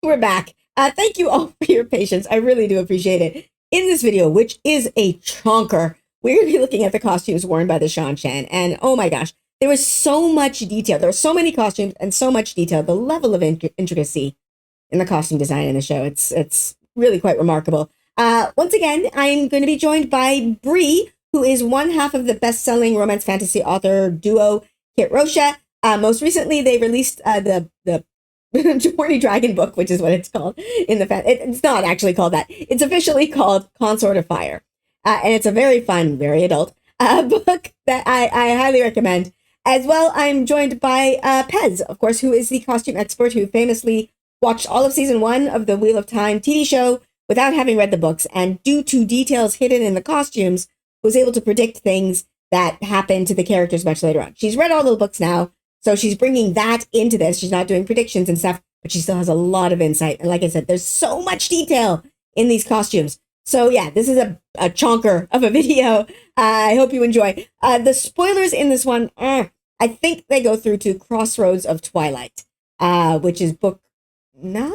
We're back. Thank you all for your patience. I really do appreciate it. In this video, which is a chonker, we're going to be looking at the costumes worn by the Seanchan. And oh my gosh, there was so much detail. There were so many costumes and so much detail. The level of intricacy in the costume design in the show, it's really quite remarkable. Once again, I'm going to be joined by Bree, who is one half of the best-selling romance fantasy author duo Kit Rocha. Most recently, they released the Horny Dragon book, which is what it's called in the it's not actually called that. It's officially called Consort of Fire, and it's a very fun, very adult book that I highly recommend. As well, I'm joined by Pez, of course, who is the costume expert who famously watched all of season 1 of the Wheel of Time TV show without having read the books, and due to details hidden in the costumes, was able to predict things that happen to the characters much later on. She's read all the books now, so she's bringing that into this. She's not doing predictions and stuff, but she still has a lot of insight. And like I said, there's so much detail in these costumes. So yeah, this is a chonker of a video. I hope you enjoy. The spoilers in this one, I think they go through to Crossroads of Twilight, which is book 9?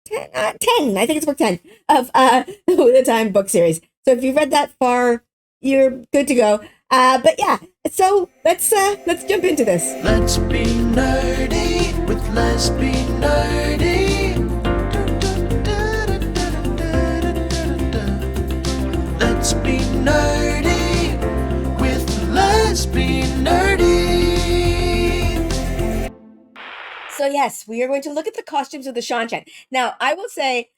10? 10. I think it's book 10 of the Time book series. So if you've read that far, you're good to go. But yeah, so let's jump into this. Let's be nerdy with Let's Be Nerdy. Let's be nerdy with Let's Be Nerdy. So yes, we are going to look at the costumes of the Seanchan. Now, I will say,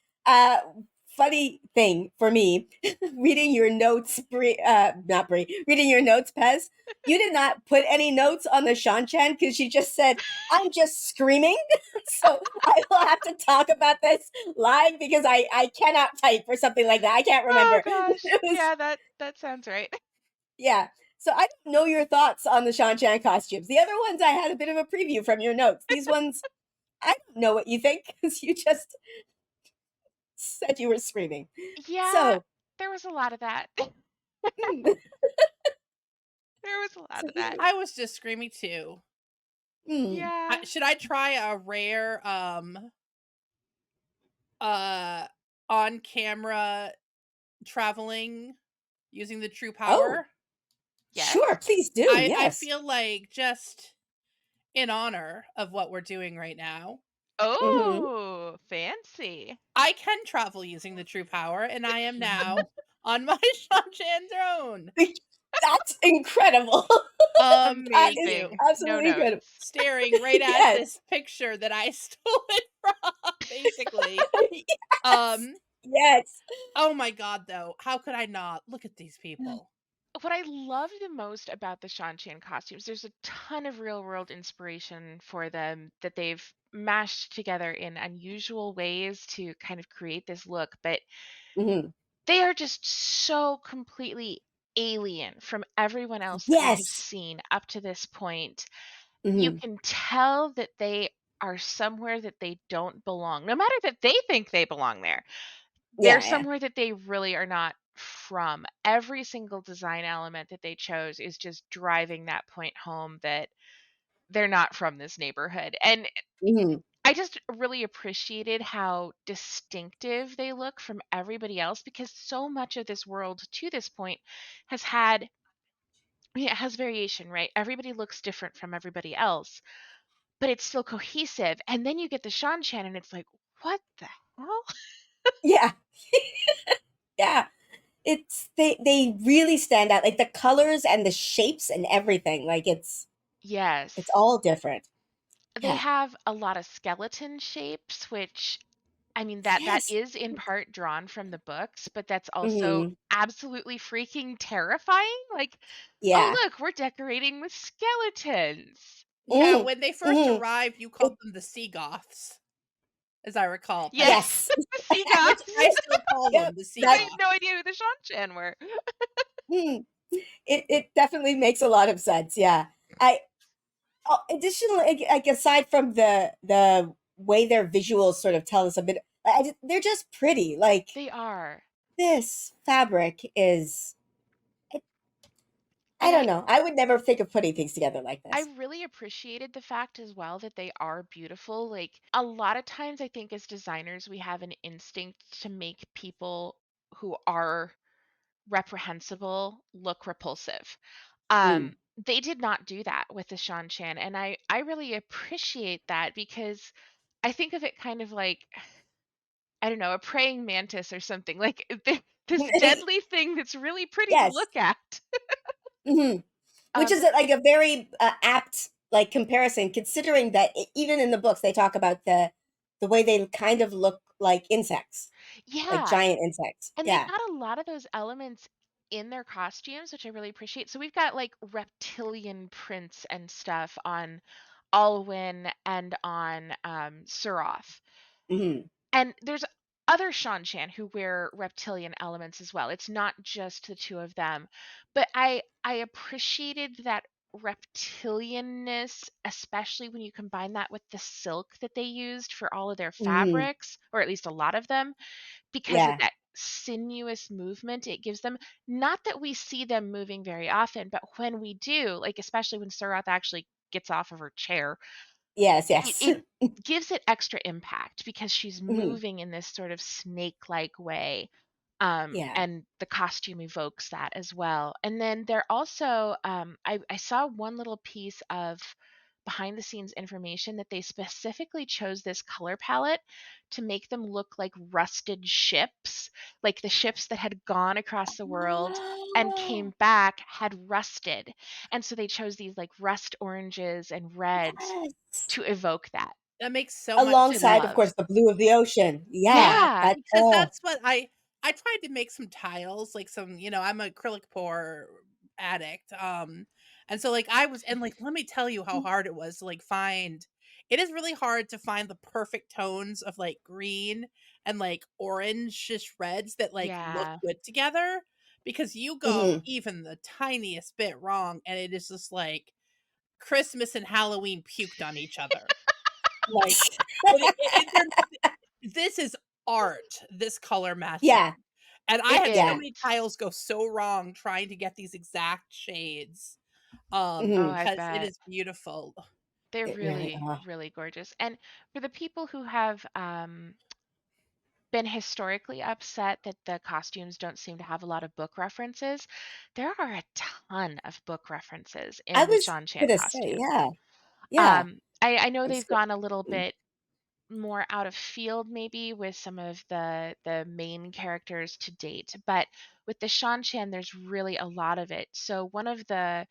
funny thing for me, reading your notes, not Bree, reading your notes, Pez, you did not put any notes on the Seanchan because she just said, I'm just screaming. So I will have to talk about this live because I cannot type or something like that. I can't remember. Oh gosh, Was, yeah, that sounds right. yeah. So I don't know your thoughts on the Seanchan costumes. The other ones, I had a bit of a preview from your notes. These ones, I don't know what you think because you just said you were screaming. Yeah, So, there was a lot of that. hmm, There was a lot so of that. I was just screaming too. Yeah. Should I try a rare on camera traveling using the true power? Yes. Sure, please do. I Yes. feel like just in honor of what we're doing right now, Oh, fancy. I can travel using the true power, and I am now on my Shanchan throne. That's incredible. That is Amazing. absolutely No incredible. notes. Staring right at Yes. this picture that I stole it from, basically. Yes. Oh my god, though. How could I not? Look at these people. What I love the most about the Shanchan costumes, there's a ton of real world inspiration for them that they've mashed together in unusual ways to kind of create this look, but Mhm. they are just so completely alien from everyone else that we have Yes. seen up to this point. You Mhm. can tell that they are somewhere that they don't belong. No matter that they think they belong there, they're Yeah, yeah. somewhere that they really are not from. Every single design element that they chose is just driving that point home that they're not from this neighborhood. And Mhm. I just really appreciated how distinctive they look from everybody else because so much of this world to this point has had, it has variation, right? Everybody looks different from everybody else, but it's still cohesive. And then you get the Shanchan and it's like, what the hell? Yeah. Yeah. It's they really stand out. Like the colors and the shapes and everything. Like it's Yes. all different. They Yeah. have a lot of skeleton shapes, which I mean that Yes. is in part drawn from the books, but that's also Mhm. absolutely freaking terrifying. Like, oh Yeah. look, we're decorating with skeletons. Yeah, Mhm. when they first Mhm. arrived, you called them the Sea Goths, as I recall, Pez. Yes, Yes. the sea Which goths. I still call Yep. them the Sea I That had no idea who the Shanchan were. it definitely makes a lot of sense. Yeah. I additionally, like aside from the way their visuals sort of tell us a bit, they're just pretty. Like They are. this fabric is, I And don't know. I would never think of putting things together like I this. really appreciated the fact as well that they are beautiful. Like a lot of times I think as designers we have an instinct to make people who are reprehensible look repulsive. Mm. They did not do that with the Seanchan, and I really appreciate that because I think of it kind of like, I don't know, a praying mantis or something, like, this deadly thing that's really pretty to Yes. look at. Hmm. Which Um, is like a very apt like comparison, considering that even in the books they talk about the way they kind of look like insects, like yeah, giant insects. and they've Yeah. got a lot of those elements in their costumes, which I really appreciate. So we've got, like, reptilian prints and stuff on Alwyn and on, Suroth. Hmm. And there's other Seanchan who wear reptilian elements as well. It's not just the two of them. But I appreciated that reptilianness, especially when you combine that with the silk that they used for all of their Hmm. fabrics, or at least a lot of them, because of Yeah. that sinuous movement it gives them. Not that we see them moving very often, but when we do, like especially when Suroth actually gets off of her chair, Yes. it Yes. it gives it extra impact because she's Hmm. moving in this sort of snake-like way, Yeah. and the costume evokes that as well. And then they're also, I saw one little piece of behind the scenes information that they specifically chose this color palette to make them look like rusted ships, like the ships that had gone across the world and came back had rusted. And so they chose these like rust oranges and reds Yes. to evoke that, That makes so much which I Alongside, of love. course, the blue of the ocean. Yeah. Yeah, Yeah. That. because Oh. that's what I tried to make some tiles, like some, I'm a acrylic pour addict. And so like I was and like let me tell you how hard it was to like find it is really hard to find the perfect tones of like green and like orange-ish reds that like look Yeah. good together because you go Hmm. even the tiniest bit wrong and it is just like Christmas and Halloween puked on each other. Like, but this is art, this color matching. Yeah. And I It had so Yeah. many is. tiles go so wrong trying to get these exact shades, Oh, Hmm. I because it bet. is beautiful. They're It really. really, really gorgeous. And for the people who have been historically upset that the costumes don't seem to have a lot of book references, there are a ton of book references I in the was Seanchan gonna say, costume. yeah. Yeah. I know It's they've gone a little bit more out of field maybe with some of the main characters to date, but with the Seanchan, there's really a lot of it. So one of the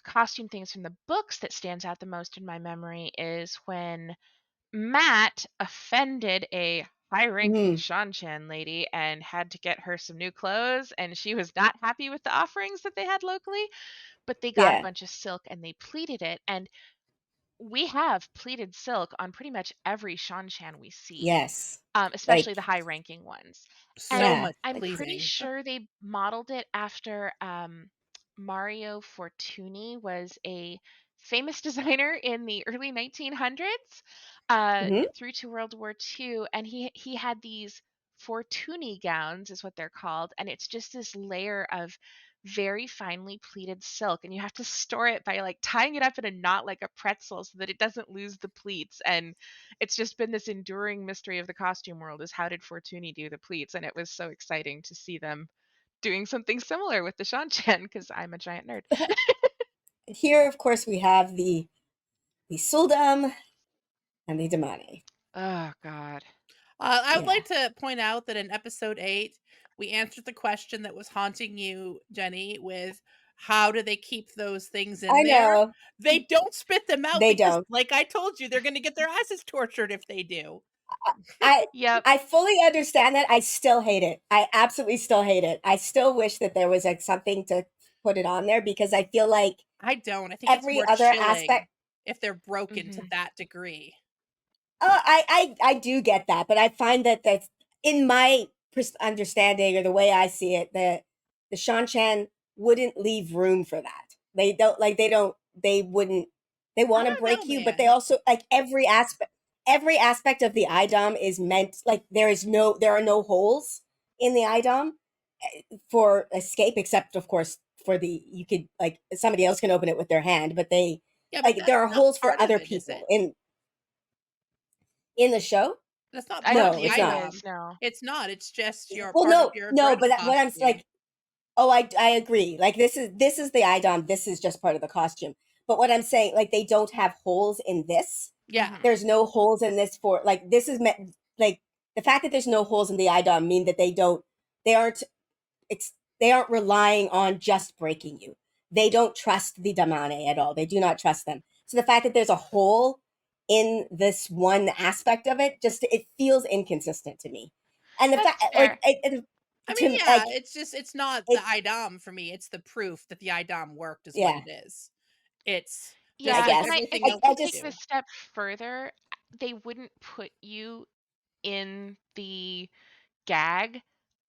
costume things from the books that stands out the most in my memory is when Matt offended a high-ranking mhm. Seanchan lady and had to get her some new clothes, and she was not happy with the offerings that they had locally, but they got a Yeah. bunch of silk and they pleated it, and we have pleated silk on pretty much every Seanchan we see, Yes. especially Like, the high-ranking ones. And So yeah. much I'm Like, pretty pleasing. sure they modeled it after Mario Fortuny was a famous designer in the early 1900s mhm. through to World War II, and he had these Fortuny gowns, is what they're called, and it's just this layer of very finely pleated silk, and you have to store it by like tying it up in a knot like a pretzel so that it doesn't lose the pleats. And it's just been this enduring mystery of the costume world, is how did Fortuny do the pleats? And it was so exciting to see them doing something similar with the Seanchan because I'm a giant nerd. Here, of course, we have the Suldam and the Damane. Oh God. I would Yeah. like to point out that in episode 8, we answered the question that was haunting you, Jenny, with how do they keep those things in I there? know. They don't spit them out They because, don't. like I told you, they're going to get their asses tortured if they do. I Yep. I fully understand that. I still hate it. I absolutely still hate it. I still wish that there was like something to put it on there because I feel like I don't. I think it's every more other chilling aspect. if they're broken to Hmm. that degree. I do get that, but I find that that's in my understanding or the way I see it, the Shanchan wouldn't leave room for that. They don't like they don't they wouldn't they I want to don't know, break you, but they man. also like every aspect of the IDOM is meant like there are no holes in the IDOM for escape except of course for the, you could like, somebody else can open it with their hand, but they, Yeah, but like, there that's are not holes part for of other it, is people it? in the show. That's not I part don't of No, the it's think it not. is. item. No. It's not. It's just your Well, part of no, your no, Greta but what I'm costume. like, oh, I agree. Like, this is the IDOM. This is just part of the costume. But what I'm saying, like, they don't have holes in this. Yeah. Mhm. There's no holes in this for, like, this is meant, like, the fact that there's no holes in the IDOM mean that they aren't they aren't relying on just breaking you. They don't trust the Damane at all. They do not trust them. So the fact that there's a hole in this one aspect of it, just, it feels inconsistent to me. And the fact, That's like, fair. I mean, to yeah, like it's not the it, IDOM for me. It's the proof that the IDOM worked is what yeah, it is. It's I just Yeah, like guess. and I everything I, think else to I they take just, this do. step further, they wouldn't put you in the gag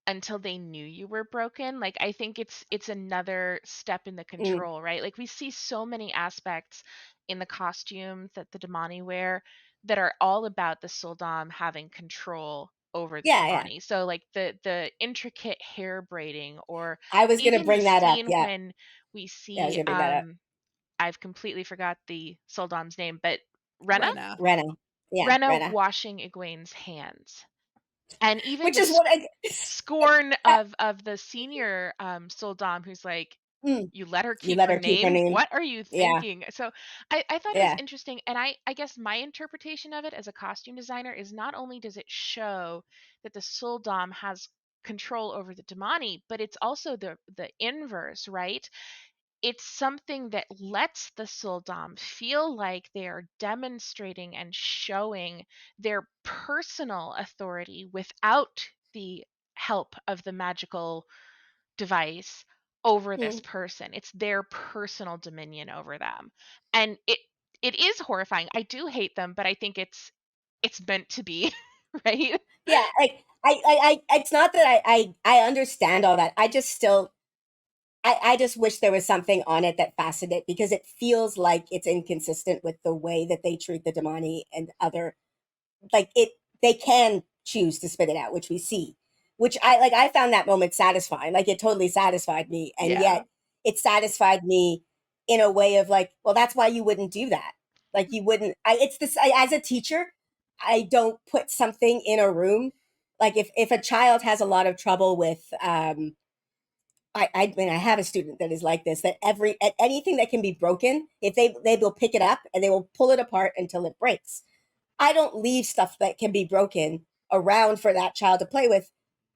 until they knew you were broken. Like, I think it's another step in the mm, control, right? Like, we see so many aspects in the costumes that the Damani wear that are all about the Soldam having control over the yeah, yeah. Damani. So like the intricate hair braiding, or I was gonna even the bring that up. scene Yeah, when we yeah, I was see gonna bring that up. I've completely forgot the Soldam's name, but Rena? Rena. Rena, yeah, Rena Rena, washing Egwene's hands. And even which the is what I, scorn I of the senior Soldam, who's like, mm, you let her you keep let her her keep her name? name. What are you Yeah, thinking? So I thought it was yeah. interesting. And I guess my interpretation of it as a costume designer is, not only does it show that the Soldam has control over the Damani, but it's also the inverse, right? It's something that lets the Soldam feel like they are demonstrating and showing their personal authority without the help of the magical device over this Mm, person. It's their personal dominion over them. And it is horrifying. I do hate them, but I think it's meant to be, right? yeah, like, it's not that I understand all that. I just still, I just wish there was something on it that fastened it, because it feels like it's inconsistent with the way that they treat the Damani and other, like, it, they can choose to spit it out, which we see, which I found that moment satisfying. Like, it totally satisfied me, and Yeah. yet it satisfied me in a way of like, well, that's why you wouldn't do that. Like, you wouldn't, it's this, as a teacher, I don't put something in a room, like, if a child has a lot of trouble with I mean, I have a student that is like this, that anything that can be broken, if they will pick it up and they will pull it apart until it breaks. I don't leave stuff that can be broken around for that child to play with,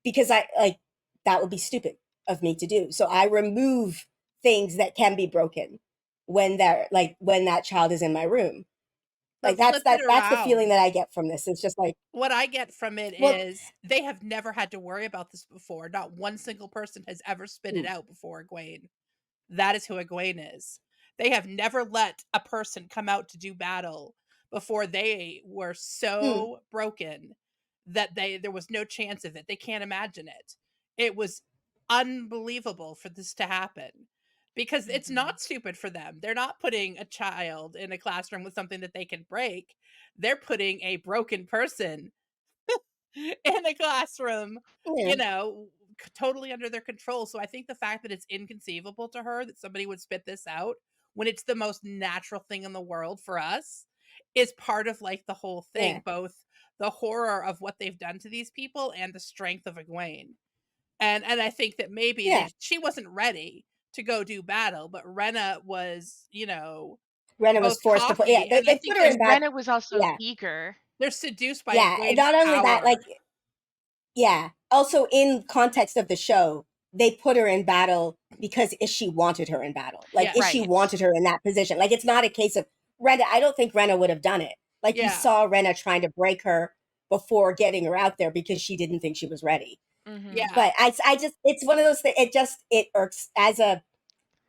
because I, like, that would be stupid of me to do. So I remove things that can be broken when they're like, when that child is in my room. Like, But flip it that's the feeling around. that I get from this. It's just like, What I get from it well, is they have never had to worry about this before. Not one single person has ever spit it mm, out before Egwene. That is who Egwene is. They have never let a person come out to do battle before they were mm, so broken that there was no chance of it. They can't imagine it. It was unbelievable for this to happen, because it's Mhm. not stupid for them. They're not putting a child in a classroom with something that they can break. They're putting a broken person in a classroom, yeah, totally under their control. So I think the fact that it's inconceivable to her that somebody would spit this out when it's the most natural thing in the world for us is part of like the whole yeah, thing, both the horror of what they've done to these people and the strength of Egwene. And I think that maybe yeah. she wasn't ready to go do battle, but Rena was, Rena was both forced to put, yeah, cocky, and I they think put her in And bad, Rena was also yeah, eager. they're seduced by yeah. And Egwene's not only that, like, power. yeah. Also, in context of the show, they put her in battle because Ishi wanted her in battle. Like, Yes. Ishi Right. wanted her in that position. Like, it's not a case of Rena. I don't think Rena would have done it. Like, you Yeah. saw Rena trying to break her before getting her out there because she didn't think she was ready. Mhm. Yeah. But I just, it's one of those things. It irks as a,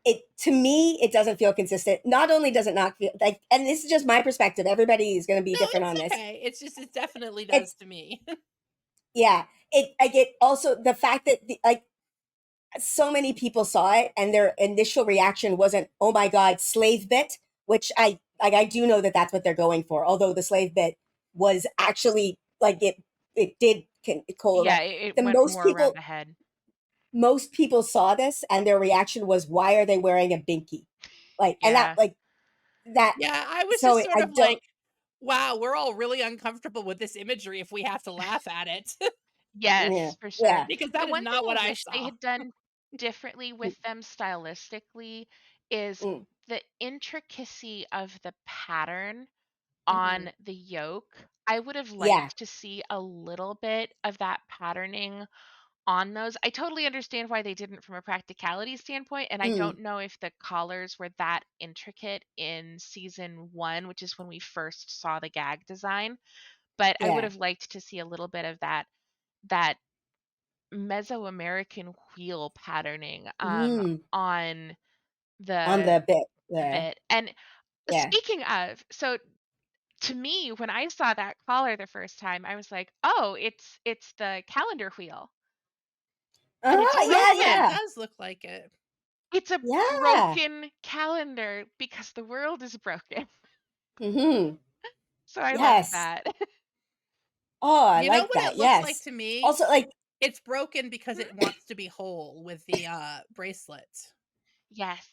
it, to me, it doesn't feel consistent. Not only does it not feel like, and this is just my perspective. Everybody is going to be No, different it's on this. okay. It's just it definitely does It's, to me. yeah. I get also the fact that like, so many people saw it and their initial reaction wasn't, oh my god, slave bit, which I do know that that's what they're going for, although the slave bit was actually like, it did Yeah, correct. it The went most more around people, the head. most people saw this and their reaction was, "Why are they wearing a binky?" Like, and that, Yeah. like that. Yeah, I was So just sort I of don't. like, wow, we're all really uncomfortable with this imagery if we have to laugh at it. Yeah, Yes, for sure. yeah. Because The that is one thing not what I I wish they saw. had done differently with them stylistically is Mm, the intricacy of the pattern mhm. on the yoke. I would have Yeah. liked to see a little bit of that patterning on those. I totally understand why they didn't from a practicality standpoint, and I Mm, don't know if the collars were that intricate in season 1, which is when we first saw the gag design, but I would yeah. have liked to see a little bit of that Mesoamerican wheel patterning Mm, on on the the bit the there. bit. And Yeah. speaking of, so to me, when I saw that collar the first time, I was like, "Oh, it's the calendar wheel, and it's Oh, yeah, Oh, it broken. yeah. does look like it. It's a Yeah. broken calendar because the world is broken." Mhm. So I loved Yes. that. Oh, I You know like what it that. looks like Yes. to me? Also, like, It's broken because it wants to be whole with the bracelet. Yes.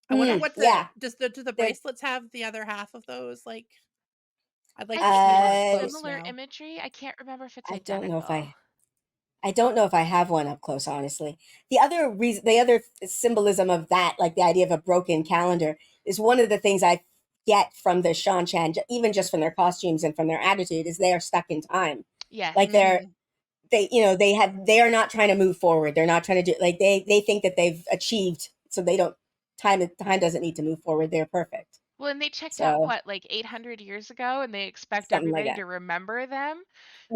I wonder what the yeah. do the The bracelets have the other half of those? Like, I'd like I to think see they one up have uh close similar now. imagery. I can't remember if it's I don't know if identical. I don't know if I have one up close, honestly. The other reason, the other symbolism of that, like the idea of a broken calendar, is one of the things I get from the Seanchan, even just from their costumes and from their attitude, is they are stuck in time. Yes. Like Mhm. they are not trying to move forward. They're not trying to do, like, they think that they've achieved, so they don't, time doesn't need to move forward. They're perfect. Well, and they checked out So what, like 800 years ago, and they expect something like everybody that. to remember them.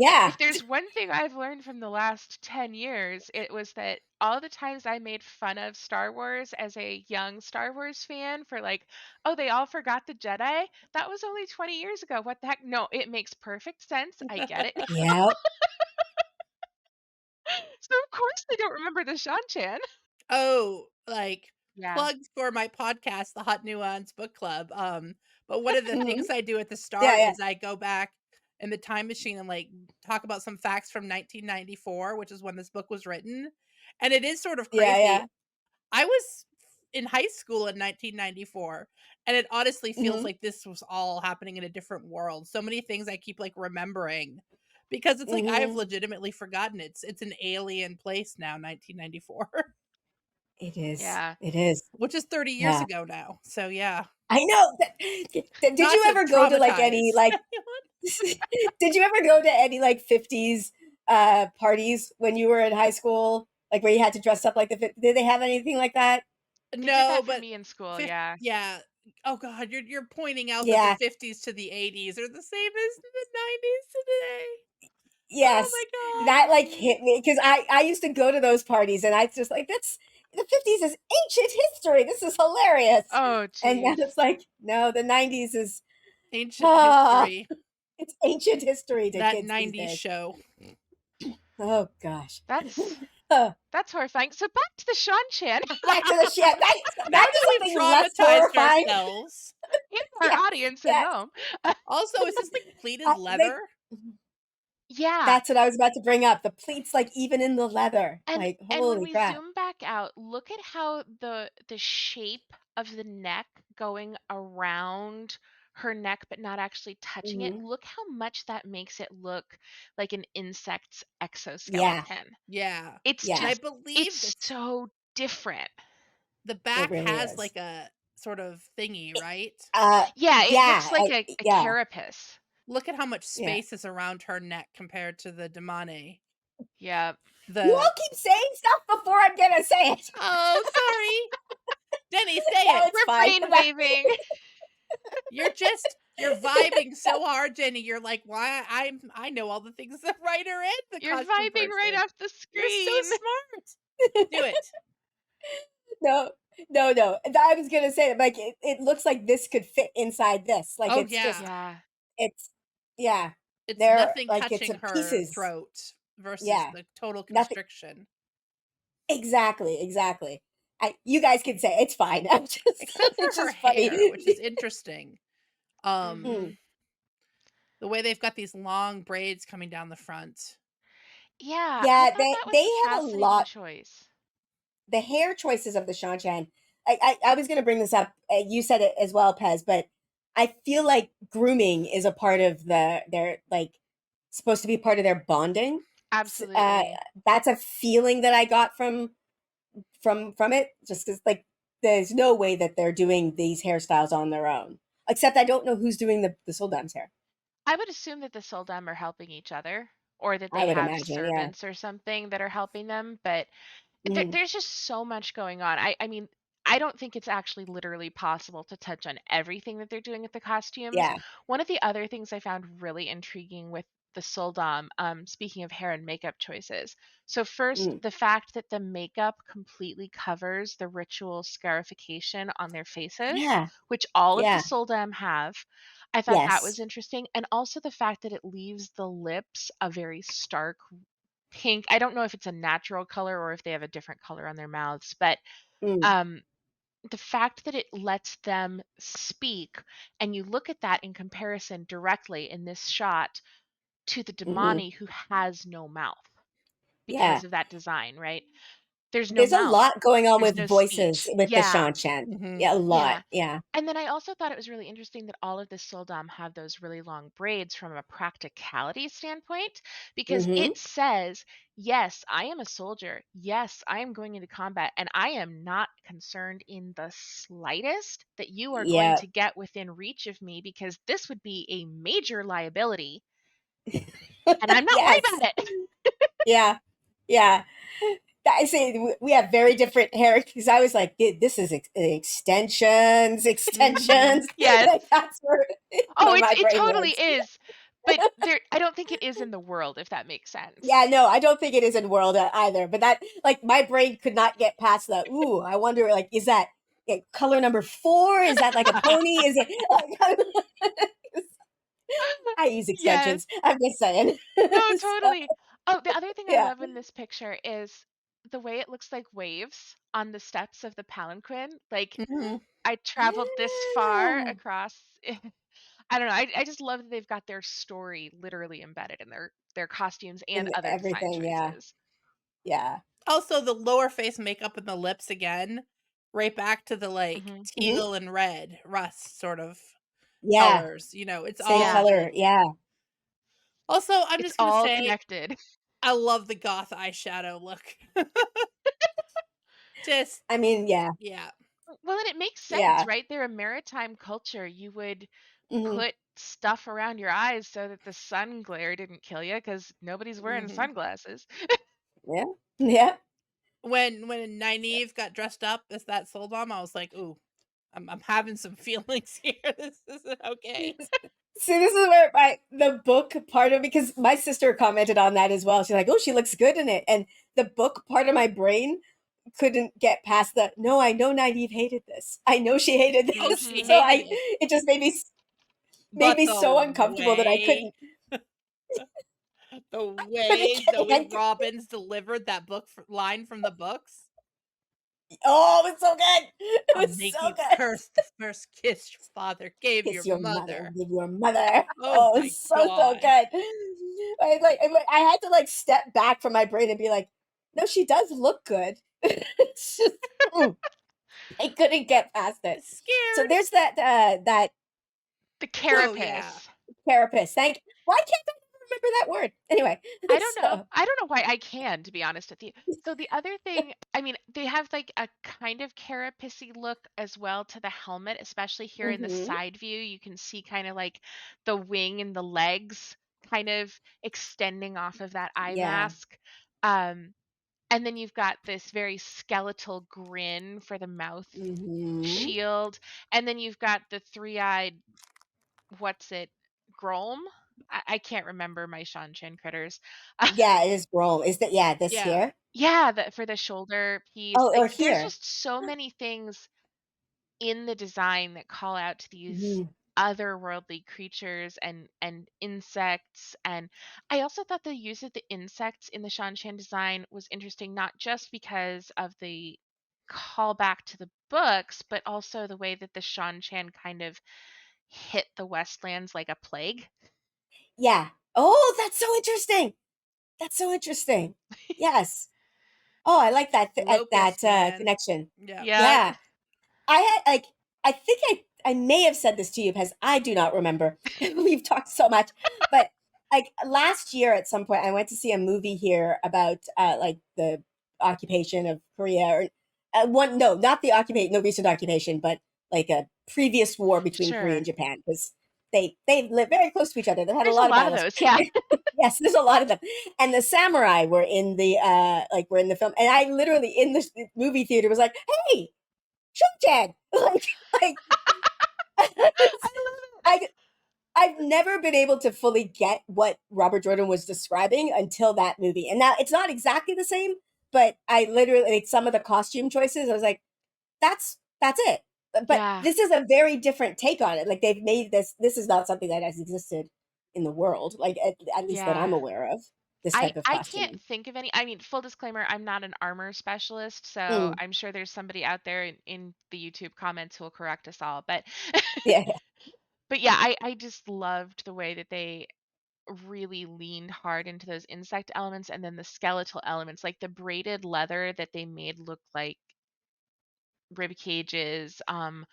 And Yeah. if there's one thing I've learned from the last 10 years, it was that all the times I made fun of Star Wars as a young Star Wars fan for like, oh, they all forgot the Jedi. That was only 20 years ago. What the heck? No, it makes perfect sense. I get it. Yeah. So of course they don't remember the Shanchan. Oh, like, Yeah. plugs for my podcast, the Hot Nuance Book Club, but one of the Mhm. things I do at the Yeah, start yeah. is I go back in the time machine and, like, talk about some facts from 1994, which is when this book was written, and it is sort of Yeah, crazy. yeah. I was in high school in 1994, and it honestly feels Mhm. like this was all happening in a different world. So many things I keep, like, remembering because it's like I've Mhm. legitimately forgotten it's an alien place now, 1994. It is. Yeah. It is. Which is 30 years Yeah. ago now, so yeah. I know. Did Not you to ever go to like traumatize any like anyone. did you ever go to any like 50s parties when you were in high school? Like where you had to dress up like did they have anything like that? They did No, that for but me in school, fif yeah. yeah. Oh god, you're pointing out that the Yeah. 50s to the 80s are the same as the 90s today. Oh Yes. That like my god. hit me because I used to go to those parties and I just like that's the 50s is ancient history. This is hilarious. Oh, And now geez. it's like no, the 90s is Ancient ah, history. it's ancient history to That kids these 90s days. show. Oh gosh. That's Huh. that's horrifying. So back to the Shanchan Back to the shit. Now Back to that we've something less traumatized horrifying. ourselves. and our Yes, audience at yes. home. Also, is this like pleated They leather? Yeah. that's what I was about to bring up. The pleats, like, even in the leather. Like, And when holy we crap. zoom back out, look at how the shape of the neck going around her neck but not actually touching it. Mhm. Look how much that makes it look like an insect's Yeah, exoskeleton. Yeah. It's And I yeah, just believe it's that so different. the it back really has is. like a sort of thingy, right? Yeah, it looks Yeah, like a yeah, carapace. Look at how much yeah. space is around her neck compared to the Damane. Yeah. You The all keep saying stuff before I'm gonna say it. Oh, sorry. Denny, say No, it. it's We're fine. brain waving. You're vibing so hard, Jenny. You're like, why I know all the things the writer and the You're costume vibing right person. off the You're so screen. smart. Do it. No, no, no. I was gonna say, like, it looks like this could fit inside this. Like, Oh it's just, yeah. Yeah. it's, yeah. It's They're nothing like, it's a touching her pieces. throat versus Yeah, the total nothing. constriction. Exactly, exactly. You guys can say it's fine. I'm just, Except it's for her just funny. hair, which is interesting. Um, Mm. Mhm. the way they've got these long braids coming down the front. Yeah, I Yeah, thought that was they a have a fascinating lot. choice. the hair choices of the Seanchan. I was going to bring this up. You said it as well, Pez, but I feel like grooming is a part of their like supposed to be part of their bonding. Uh, Absolutely. that's a feeling that I got from it, just because like there's no way that they're doing these hairstyles on their own. Except I don't know who's doing the Soldam's hair. I would assume that the Soldam are helping each other or that I they would have imagine, yeah. servants or something that are helping them, but Mhm. there's just so much going on. I mean, I don't think it's actually literally possible to touch on everything that they're doing with the costumes. Yeah. One of the other things I found really intriguing with the Soldam, speaking of hair and makeup choices. So first, Mm. the fact that the makeup completely covers the ritual scarification on their faces, Yeah. which all of the Yeah. Soldam have. I thought that Yes. was interesting. And also the fact that it leaves the lips a very stark pink. I don't know if it's a natural color or if they have a different color on their mouths, but Mm. um, the fact that it lets them speak, and you look at that in comparison directly in this shot to the Mhm. Damane who has no mouth Yeah. because of that design, right? There's no There's a mouth, lot going on there's with no voices speech. with the Yeah, Seanchan. Mhm. Yeah, a lot. yeah. Yeah. And then I also thought it was really interesting that all of the Sildam have those really long braids from a practicality standpoint, because Mhm. it says, yes, I am a soldier. Yes, I am going into combat, and I am not concerned in the slightest that you are going Yeah. to get within reach of me because this would be a major liability, and I'm not worried Yes. about it. Yeah. Yeah. I say we have very different hair because I was like, This is extensions, Hmm. extensions." Yes. Like that's where Oh, my it brain totally was. is. But there, I don't think it is in the world, if that makes Yeah, sense. no, I don't think it is in World either. But that, like, my brain could not get past the. Ooh, I wonder, like, is that color number 4? Is that like a pony? Is it? Like, I use Yes. extensions. I'm just saying. No, So, totally. Oh, the other thing I yeah. love in this picture is the way it looks like waves on the steps of the palanquin. Like, Mhm. I traveled this far Yeah. across. I don't know. I just love that they've got their story literally embedded in their costumes and And other design everything. Yeah. choices. Yeah. Also, the lower face makeup and the lips again, right back to the, like, Hmm. Hmm. teal and red, rust sort of Yeah. colors, it's Same all Yeah, color. like yeah. also, I'm it's just gonna all say, connected. I love the goth eyeshadow look. Just I mean, yeah. yeah. Well, and it makes sense, Yeah. right? They're a maritime culture. You would Hmm. put stuff around your eyes so that the sun glare didn't kill you because nobody's wearing Mhm. sunglasses. Yeah. Yeah. When Nynaeve got dressed up as that soul bomb, I was like, "Ooh, I'm having some feelings here. This isn't okay." See, this is where the book part of because my sister commented on that as well. She's like, "Oh, she looks good in it," and the book part of my brain couldn't get past the. No, I know Nynaeve hated this. I know she hated Oh, this. she Hmm. So hated I, it, it just made but me so uncomfortable that I couldn't. the I couldn't way get Zoe into. Robbins delivered that line from the books, Oh, it was so good. It "I'll was make so you good. curse the first kiss your father gave your Kiss your mother, mother." give your mother. Oh Oh, my it's so god. good. I had to like step back from my brain and be like, no, she does look good. It's just I couldn't get past it. So Scared. there's that The The oh, yeah. carapace. carapace. Why can't I remember that word? Anyway, I don't know. so I don't know why I can, to be honest with you. So the other thing, I mean, they have like a kind of carapacey look as well to the helmet, especially here in the mhm. side view. You can see kind of like the wing and the legs kind of extending off of that eye Yeah. mask. Um, and then you've got this very skeletal grin for the mouth Mhm. shield. And then you've got the three-eyed, what's it, Grom? I can't remember my Shan critters. Yeah, it is Rome. Is that this Yeah. here? Yeah, for the shoulder piece, Oh, like, or there's here. just so many things in the design that call out to these Mhm. otherworldly creatures and insects, and I also thought the use of the insects in the Shanshan design was interesting, not just because of the callback to the books, but also the way that the Shanshan kind of hit the Westlands like a plague. Yeah. Oh, that's so interesting. That's so interesting. Yes. Oh, I like that Locust, man. connection. Yeah. Yeah. Yeah. I had like I think I may have said this to you because I do not remember. We've talked so much, but like last year at some point I went to see a movie here about like the occupation of Korea or one no, not the occupation, no recent occupation, but like a previous war between Korea and Sure. Japan because they live very close to each other. They've had a There's a lot of lot of battles. those. Yeah. Yes, there's a lot of them. And the samurai were in the were in the film. And I literally in the movie theater was like, "Hey, Seanchan!" like I love it. I I've never been able to fully get what Robert Jordan was describing until that movie. And now it's not exactly the same, but I literally like some of the costume choices, I was like, that's it. But Yeah. this is a very different take on it. Like they've made this is not something that has existed in the world, like at least that I'm Yeah. aware of, this type of I can't costuming. think of any. I mean, full disclaimer, I'm not an armor specialist, so Mm, I'm sure there's somebody out there in the YouTube comments who will correct us all. But yeah, but yeah, I just loved the way that they really leaned hard into those insect elements and then the skeletal elements, like the braided leather that they made look like rib cages,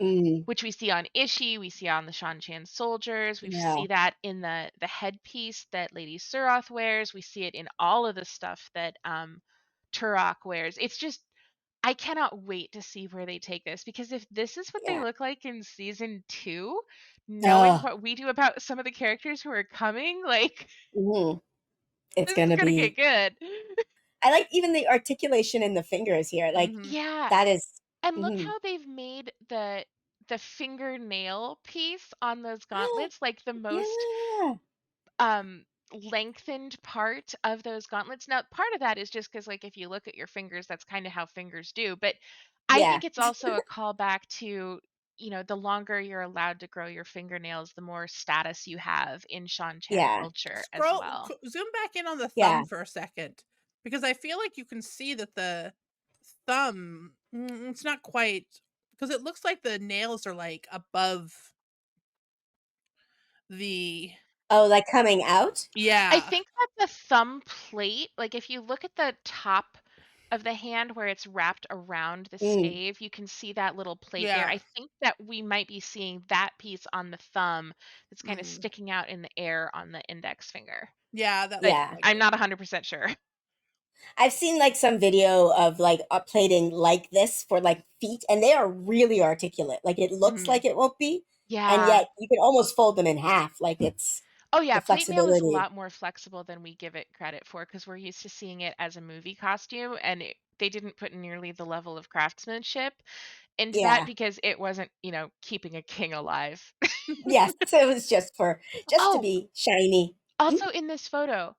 mm, which we see on Ishii, we see on the Seanchan soldiers, we yeah, see that in the headpiece that Lady Suroth wears, we see it in all of the stuff that Turok wears. It's just I cannot wait to see where they take this because if this is what they yeah. look like in season 2, knowing Oh, what we do about some of the characters who are coming, like mhm. It's this is gonna gonna get be. good. I like even the articulation in the fingers here. Like Mhm. Yeah. that is. And look Mhm. how they've made the fingernail piece on those gauntlets like the most Yeah, um lengthened part of those gauntlets. Now, part of that is just because like if you look at your fingers, that's kind of how fingers do. But I yeah, think it's also a callback to, the longer you're allowed to grow your fingernails, the more status you have in Shanchan yeah, culture as Scroll, well. zoom back in on the yeah. thumb for a second, because I feel like you can see that the thumb, it's not quite, because it looks like the nails are like above the, Oh, like coming out? I yeah, think that the thumb plate, like if you look at the top of the hand where it's wrapped around the Mm, stave, you can see that little plate there. yeah, I think that we might be seeing that piece on the thumb that's kind of mm, sticking out in the air on the index finger. yeah, that But looks yeah. like I'm it. not 100% sure. I've seen like some video of like plating like this for like feet, and they are really articulate. Like it looks Mhm. like it won't be, and Yeah. yet you can almost fold them in half. Like it's Oh yeah, the plate mail is a flexibility. lot more flexible than we give it credit for because we're used to seeing it as a movie costume and they didn't put nearly the level of craftsmanship into that Yeah. because it wasn't, keeping a king alive. Yes. So it was just to Oh, be shiny. Mm, also in this photo,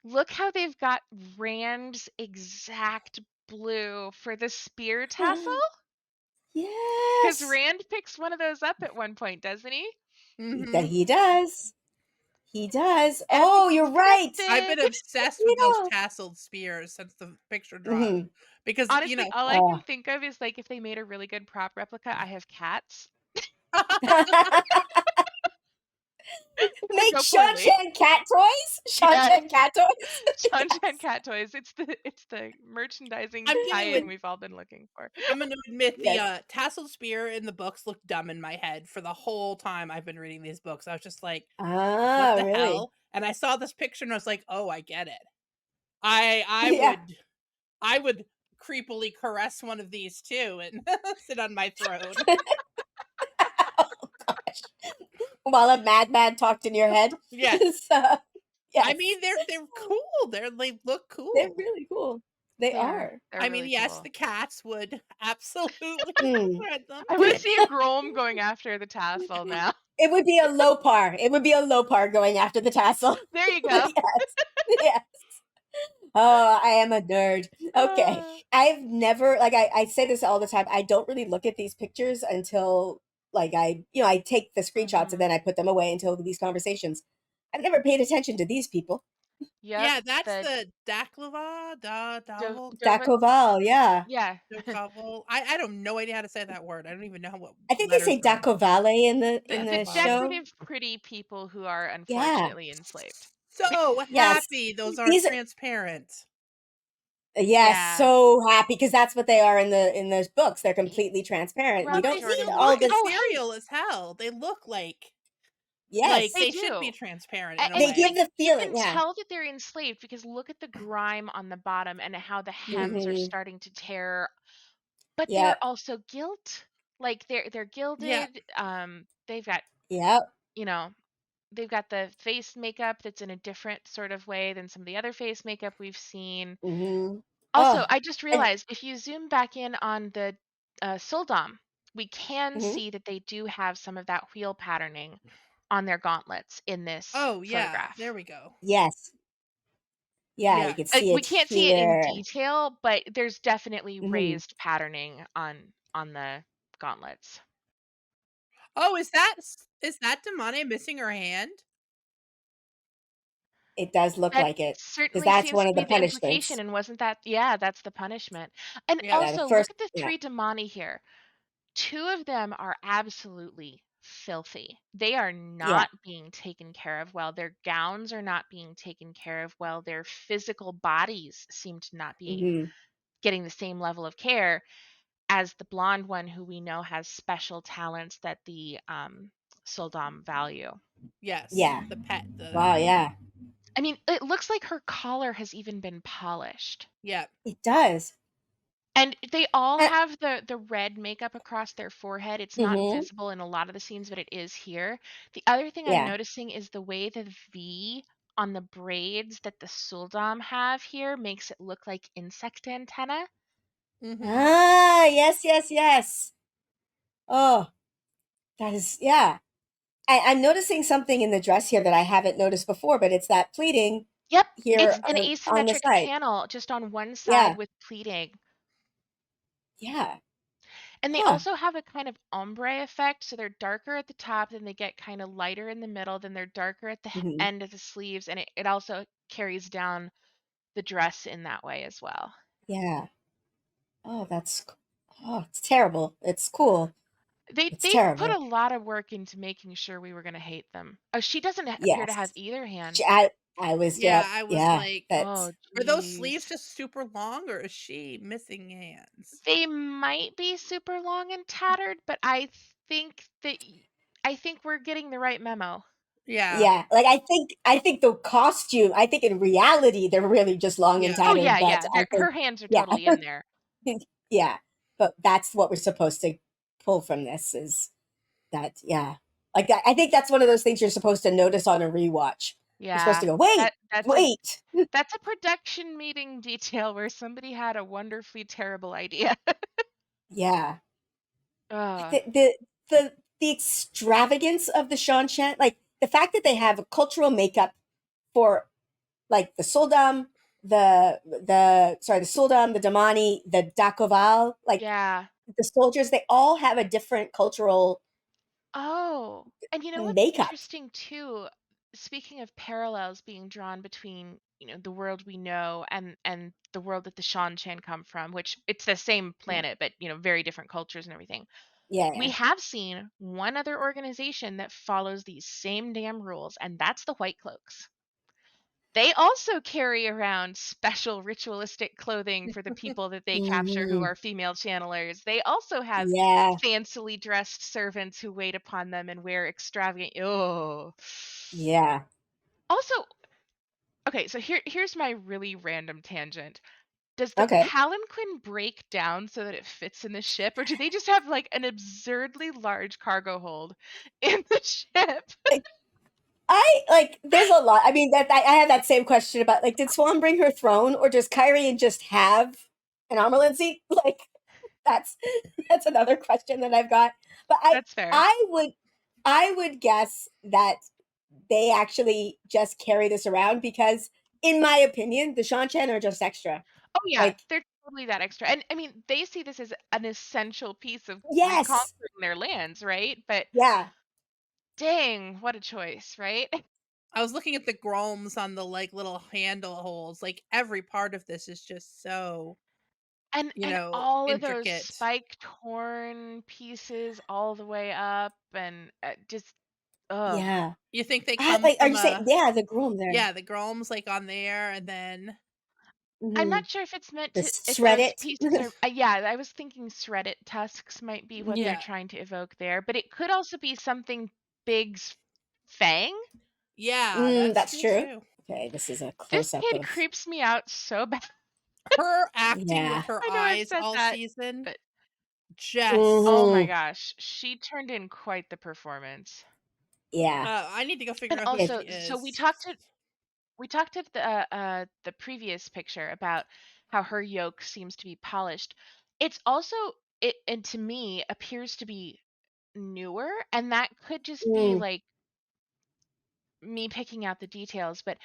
look how they've got Rand's exact blue for the spear tassel. Because yes. Rand picks one of those up at one point, doesn't he? That Mhm. he does. He does. As Oh, you're right. I've been expected. obsessed with those Yeah. tasseled spears since the picture dropped, Hmm. because Honestly, all I can Oh. think of is like if they made a really good prop replica, I have cats. It could Make go poorly. Sean cat toys. Sean Yes. cat toys. Seanchan Yes. cat toys. It's the merchandising I'm gonna tie-in we've all been looking for. I'm gonna admit the Yes. tasseled spear in the books looked dumb in my head for the whole time I've been reading these books. I was just like, "What Ah, the really? hell?" And I saw this picture and I was like, "Oh, I get it." I Yeah. would I would creepily caress one of these too and sit on my throne. Oh gosh. While a madman talked in your head. Yes. So, I yes. mean, they're cool. They look They're cool. really cool. They They are. are. They're I mean, really yes, cool. the cats would absolutely Mm. thread them. I want to see a Grom going after the tassel now. It would be a low par. It would be a low par going after the tassel. There you go. Yes. Yes. Oh, I am a nerd. Okay. Uh, I've never like I say this all the time. I don't really look at these pictures until like I take the screenshots and mhm. then I put them away until these conversations. I've never paid attention to these people. Yep. Yeah, that's The the Daklava, Davel, Dova. Dakoval, yeah. Yeah. Dokavel. I don't no idea how to say that word. I don't even know what I think they letters say are in it. Dakovale in The the Dakovale. show. decorative, pretty people who are Yeah. unfortunately enslaved. So Yes. happy those aren't These transparent. Yes, Yeah. so happy because that's what they are in those books. They're completely transparent. We Well, Robert don't they see Jordan they Wolf. all look this. Oh, hey, ethereal as hell. They look like Yes, they they should be do. transparent in a And they give like way. the you feeling. can Yeah. tell that they're enslaved because look at the grime on the bottom and how the hems are Hmm. starting to tear, but they're Yep. also gilt. Like they're Yeah. gilded. They've got, Yep. you know, they've got the face makeup that's in a different sort of way than some of the other face makeup we've seen. Hmm. Also, Oh, I just and realized if you zoom back in on the Soldom, we can mhm. see that they do have some of that wheel patterning on their gauntlets in this Oh, yeah. photograph. There we go. Yes. Yeah, you Yeah. can see We it can't see it in here. detail, but there's definitely Hmm. raised patterning on the gauntlets. Oh, is that Damane missing her hand? It does look That like it because certainly that's seems one to of the be the implication, punishments. and wasn't that, yeah, that's the punishment. And Yep. Yeah, the also, look first. at the Yeah. 3 Damani here. 2 of them are absolutely filthy. They are Yeah. not being taken care of well. Their gowns are not being taken care of well. Their physical bodies seem to not be Hmm. getting the same level of care as the blonde one, who we know has special talents that the Soldam value. Yes. Yeah. The pet the Wow. Yeah. I mean, it looks like her collar has even been polished. Yep. It does. And they all Uh, have the red makeup across their forehead. It's not mhm. visible in a lot of the scenes, but it is here. The other thing I'm Yeah. noticing is the way the V on the braids that the Suldam have here makes it look like insect antenna. Mhm. Ah, yes, yes, yes. Oh, that is, yeah. I'm noticing something in the dress here that I haven't noticed before, but it's that pleating Yep, here it's an on the asymmetric side. panel just on one side Yeah. with pleating. Yeah. And they Huh. also have a kind of ombre effect, so they're darker at the top, then they get kind of lighter in the middle, then they're darker at the Hmm. end of the sleeves, and it also carries down the dress in that way as well. Yeah. Oh, oh, it's terrible. It's cool. It's They put a terrible. lot of work into making sure we were going to hate them. Oh, she doesn't appear to have Yes. either Sh- hand. I, I was, Yeah, yep. I was Yeah. like, Oh, That's, are those sleeves geez. just super long or is she missing hands? They might be super long and tattered, but I think we're getting the right memo. Yeah. yeah. Like, I think the costume, I think in reality, they're really just long and Yeah. Oh tattered, yeah, but yeah. I think, Her hands are yeah. totally in there. Yeah. But that's what we're supposed to pull from this is that, yeah. Like that, I think that's one of those things you're supposed to notice on a rewatch. You're supposed Yeah. to go, wait, That's wait. a production meeting detail where somebody had a wonderfully terrible idea. Yeah. Ugh. The, the, the, the extravagance of the Seanchan, like the fact that they have a cultural makeup for like the Suldam, the Suldam, the Damani, the Dakoval, like Yeah. the soldiers, they all have a different cultural Oh, and you know what's makeup. interesting too, speaking of parallels being drawn between, the world we know and the world that the Seanchan come from, which it's the same planet, but very different cultures and everything. Yeah, We yeah. have seen one other organization that follows these same damn rules, and that's the White Cloaks. They also carry around special ritualistic clothing for the people that they capture who Hmm. are female channelers. They also have Yeah, fancily dressed servants who wait upon them and wear extravagant. Oh. yeah. Also, okay, so here's my really random tangent. Does the Okay. palanquin break down so that it fits in the ship, or do they just have like an absurdly large cargo hold in the ship? I like there's a lot. I mean that I had that same question about like did Swan bring her throne or does Kyrie just have an armament seat? Like that's that's another question that I've got. But That's fair. I would guess that they actually just carry this around because in my opinion, the Shanchan are just extra. Oh yeah, Like, they're totally that extra. And I mean, they see this as an essential piece of yes. reconquering their lands, right? But Yeah. dang, what a choice, right? I was looking at the groms on the like little handle holes. Like every part of this is just so, And all of those intricate. spiked horn pieces all the way up and just ugh. Yeah. You think they come Like are from you saying a yeah, the groom there. yeah, the groms like on there and then I'm Mhm. not sure if it's meant The to if shred those it. pieces are yeah, I was thinking shredded tusks might be what they're Yeah. trying to evoke there, but it could also be something big's fang. Yeah, that's That's true true. too. Okay, this is a This close-up kid of creeps me out so bad. Her acting with yeah. her I know I've eyes said all that, season, but just oh my Mhm. gosh, she turned in quite the performance. Yeah. I need to go figure And out who It she also, so is. we talked at the previous picture about how her yoke seems to be polished. It's also it and to me appears to be newer, and that could just be mm, like me picking out the details, but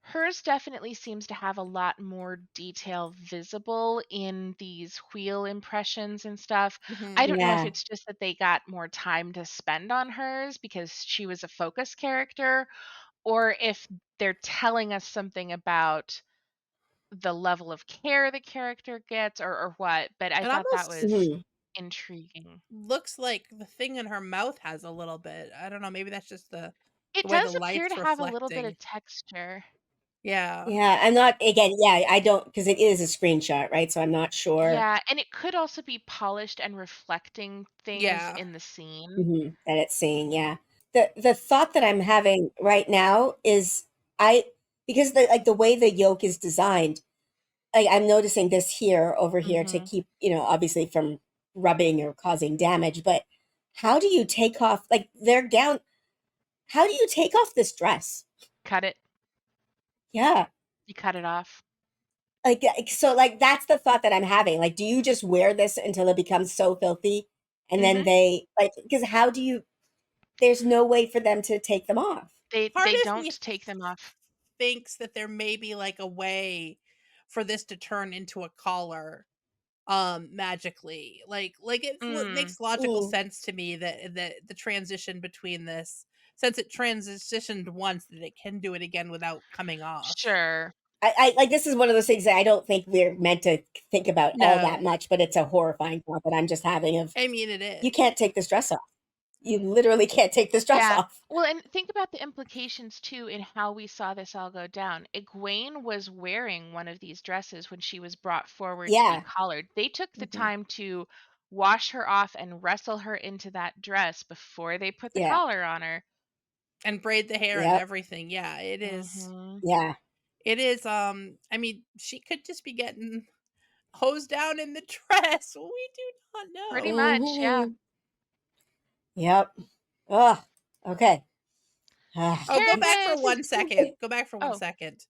hers definitely seems to have a lot more detail visible in these wheel impressions and stuff. I Mhm. don't know if yeah. it's just that they got more time to spend on hers because she was a focus character, or if they're telling us something about the level of care the character gets or what, but I It thought that almost was Mhm. intriguing. looks like the thing in her mouth has a little bit. I don't know, maybe that's just It the way the does appear to light's have a little bit reflecting. of texture. Yeah. Yeah, I'm not again, yeah, I don't because it is a screenshot, right? So I'm not sure Yeah, and it could also be polished and reflecting things Yeah. in the scene. that it's seeing, yeah. The thought that I'm having right now is I because the way the yoke is designed, I'm noticing this here over here to Mhm. keep, obviously from rubbing or causing damage, but how do you take off like their gown? How do you take off this dress? Cut it. Yeah. You cut it off. So like that's the thought that I'm having. Like, do you just wear this until it becomes so filthy? And then Mhm. they like because how do you there's no way for them to take them off. Part They of don't me take them off. thinks that there may be like a way for this to turn into a collar magically. Like it Mm. makes logical Mm. sense to me that the transition between this, since it transitioned once, that it can do it again without coming off. Sure. I like this is one of those things that I don't think we're meant to think about all that No. much, but it's a horrifying thought that I'm just having of I mean, it you is. can't take this dress off. You literally can't take this dress Yeah. off. Well, and think about the implications too in how we saw this all go down. Egwene was wearing one of these dresses when she was brought forward to be Yeah. collared. They took the Mhm. time to wash her off and wrestle her into that dress before they put the Yeah. collar on her. And braid the hair and Yep. everything. Yeah, it is. Mhm. Yeah. It is. I mean, she could just be getting hosed down in the dress. We do not Pretty know. much, yeah. Mhm. Yep. Oh, okay. Ah. Oh, go back for Canvas! 1 second. Go back for 1 Oh, second.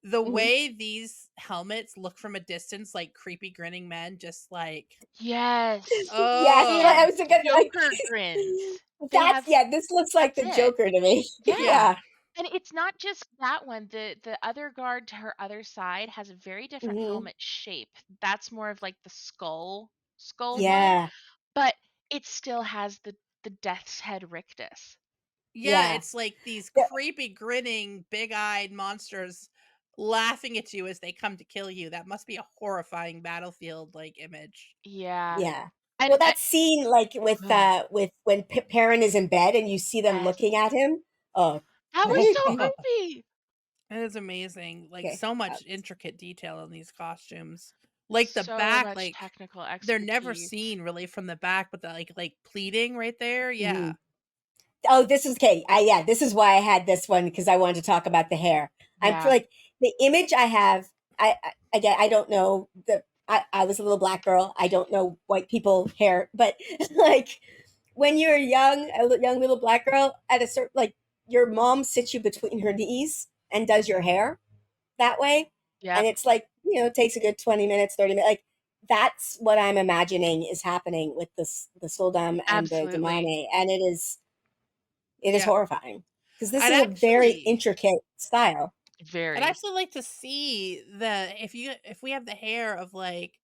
The Mhm. way these helmets look from a distance like creepy grinning men, just like, yes. Yes, They I have oh, was gonna like Joker grins. They that's have yeah, this looks like that's the it. Joker to me. Yeah. yeah, Yeah. And it's not just that one. The other guard to her other side has a very different Mhm. helmet shape. That's more of like the skull one, Yeah. but it still has the death's head rictus. yeah, Yeah. it's like these Yeah. creepy grinning big-eyed monsters laughing at you as they come to kill you. That must be a horrifying battlefield like image. Yeah. Yeah. And Well, that scene, like ugh, with when Perrin is in bed and you see them yes. looking at him. Oh, That was so creepy. It is amazing. Like okay. so much intricate detail in these costumes. Like the So back, much like technical they're never expertise. seen really from the back, but the like pleating right there. Yeah. Mhm. Oh, this is okay. Yeah, this is why I had this one because I wanted to talk about the hair. I'm Yeah. like the image I have. Again, I don't know the. I was a little black girl. I don't know white people hair, but like when you're young, young little black girl, at a certain like your mom sits you between her knees and does your hair that way, and Yep. it's like it takes a good 20 minutes, 30 minutes. Like that's what I'm imagining is happening with this the Soldam and the Absolutely. Damane, and it is Yeah. horrifying because this I'd is a very actually intricate style. I'd Very. actually like to see if we have the hair of like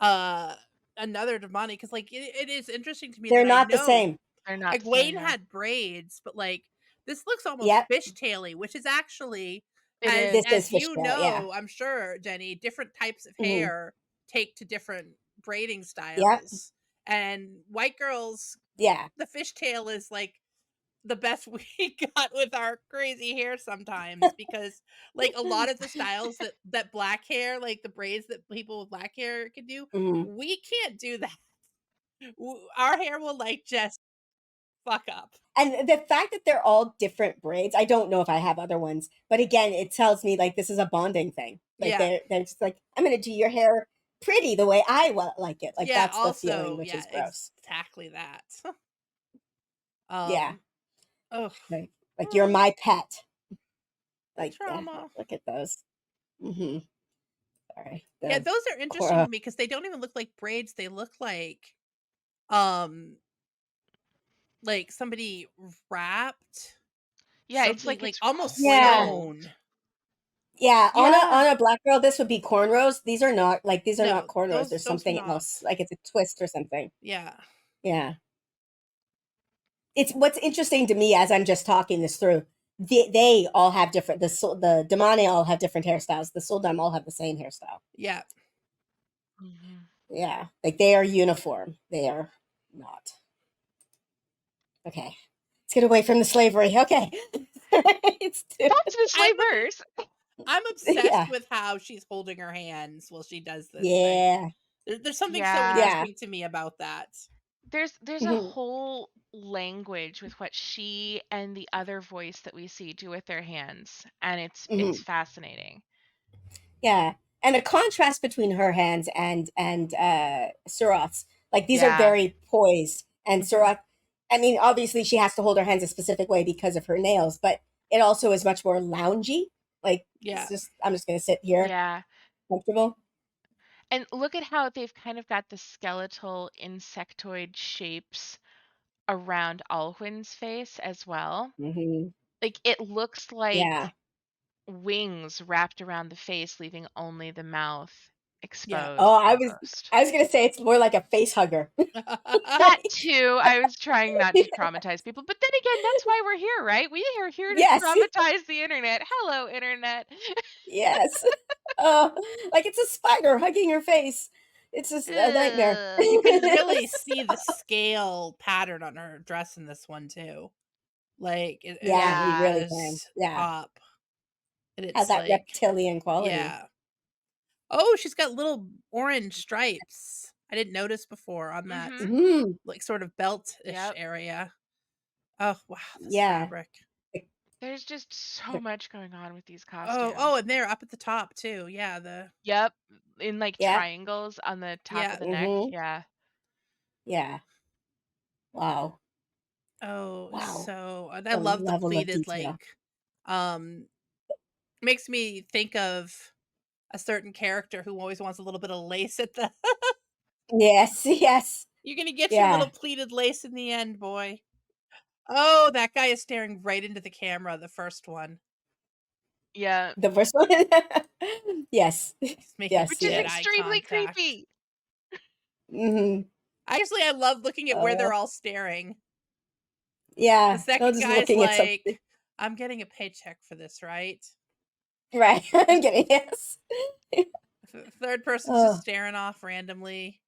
uh another Damani, because like it is interesting to me They're that I not the know same. They're not the same, Egwene no. had braids, but like this looks almost Yep, fishtaily, which is actually, It is. this is as you fishtail. Yeah. know, I'm sure, Jenny, different types of Hmm. hair take to different braiding Yep. styles. And white girls, Yeah. the fishtail is like the best we got with our crazy hair sometimes, because like a lot of the styles that black hair, like the braids that people with black hair can do, Mhm. we can't do that. Our hair will like just fuck up. And the fact that they're all different braids, I don't know if I have other ones, but again, it tells me like this is a bonding thing. Like Yeah. they're just like, I'm gonna do your hair pretty the way I like it. Like Yeah, that's the feeling, also, which yeah, is gross. exactly that. Yeah, Oh, like you're my pet. Like trauma. look at those. Hmm. Sorry. Yeah, The those are interesting to me because they don't even look like braids. They look um like somebody wrapped Yeah, it's something like like it's almost Yeah. sewn. Yeah, Yeah. on a black girl, this would be cornrows. These are not No, cornrows. those There's those are something not. else. Like it's a twist or something. Yeah. Yeah. It's what's interesting to me as I'm just talking this through. They all have different the Damane all have different hairstyles. The Soldam all have the same hairstyle. Yeah. Mhm. Yeah, like they are uniform. They are not. Okay, let's get away from the slavery. Okay, it's Back to the I'm slavers. I'm obsessed yeah, with how she's holding her hands while she does this thing. yeah, There's something so Yeah. yeah. interesting to me about that. There's a Mhm, whole language with what she and the other voice that we see do with their hands, and it's mhm. fascinating. Yeah, and the contrast between her hands and Surat's, like these are Yeah. very poised, and Mhm. Surat. I mean, obviously she has to hold her hands a specific way because of her nails, but it also is much more loungy. Like it's Yeah. just I'm just gonna sit here Yeah. comfortable. And look at how they've kind of got the skeletal insectoid shapes around Alwyn's face as well. Hmm. Like it looks Yeah, like wings wrapped around the face, leaving only the mouth Yeah. oh, exposed almost. I was gonna say it's more like a face hugger. That too, I was trying not to traumatize people, but then again, that's why we're here, right? We are here to Yes, traumatize the internet. Hello, internet. yes. Oh, like it's a spider hugging her face. It's just a nightmare. Ugh. You can really see the scale pattern on her dress in this one too. Like it Yeah, really you Yeah. really can. does Yeah, pop. And has it's that like, reptilian quality. yeah. Oh, she's got little orange stripes. I didn't notice before on that Mhm. Mhm. like sort of belt-ish Yep. area. Oh, wow, this Yeah. fabric. There's just so The much going on with these Oh, costumes. and they're up at the top too. Yeah, the Yep. In like yeah. triangles on the top yeah. of the neck. Mhm. Yeah. Yeah. Wow. Oh, Wow. so I The love the level of pleated detail. like um makes me think of a certain character who always wants a little bit of lace at the Yes, yes. You're gonna get your Yeah. little pleated lace in the end, boy. Oh, that guy is staring right into the camera, the first one. Yeah. The first one? Yes. He's making Yes, Which he is dead is. eye extremely contact. creepy. Mhm. Actually, I love looking at where Uh, they're all staring. The yeah. No, second just guy's looking at something. like, "I'm getting a paycheck for this, right?" Right. I'm getting yes. Third person's just Oh. staring off randomly.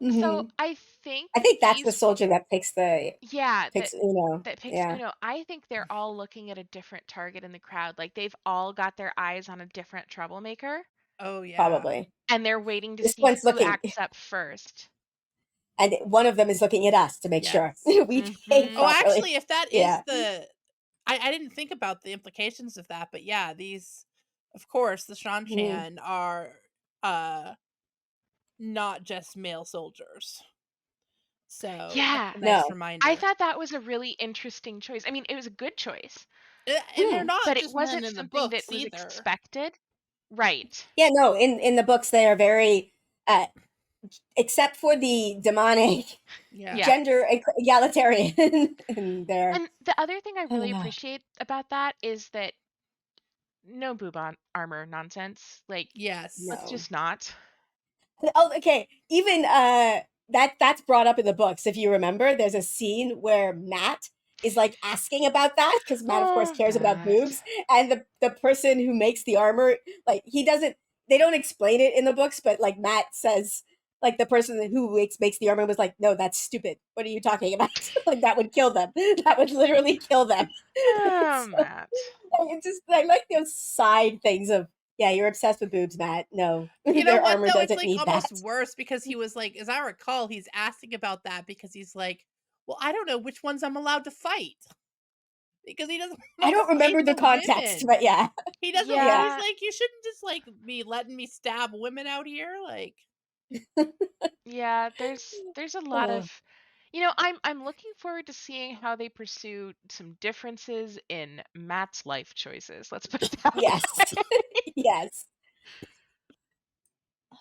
So Mhm. I think I think that's the these soldier that yeah, picks Uno. that picks Yeah. Uno. I think they're all looking at a different target in the crowd. Like they've all got their eyes on a different troublemaker, Oh, yeah. Probably. and they're waiting to This see one's who looking acts up first. and one of them is looking at us to make sure Yes. we behave Oh, Mhm. properly. actually, if that is Yeah. the I didn't think about the implications of that, but yeah, these of course, the Mhm. Seanchan are, uh, not just male soldiers. So, that's Yeah. a nice No. I reminder. thought that was a really interesting choice. I mean, it was a good choice, And they're Hmm. not but it just men wasn't in the something that books was either. expected. Right. Yeah, no, in the books they are very uh except for the demonic Yeah. Yeah. gender egalitarian in there. And the other thing I really appreciate about that is that no boob on armor nonsense. Like, Yes. let's No. just not. Oh, okay. Even that's brought up in the books. If you remember, there's a scene where Matt is like asking about that because Matt, of course, Oh, cares about Matt. boobs, and the person who makes the armor, like he doesn't. They don't explain it in the books, but like Matt says, like the person who makes the armor was like, no, that's stupid. What are you talking about? Like that would kill them. That would literally kill them. Oh, So, Matt. I like those side things of, yeah, you're obsessed with boobs, Matt. No, You know their what armor though? It's doesn't like need almost that. worse because he was like, as I recall, he's asking about that because he's like, well, I don't know which ones I'm allowed to fight because he doesn't I want to don't fight remember the the context, women. but yeah. He doesn't. Yeah. He's like, you shouldn't just like be letting me stab women out here. Like, Yeah, there's a lot Oh, of I'm looking forward to seeing how they pursue some differences in Matt's life choices. Let's put it that way. yes. Yes.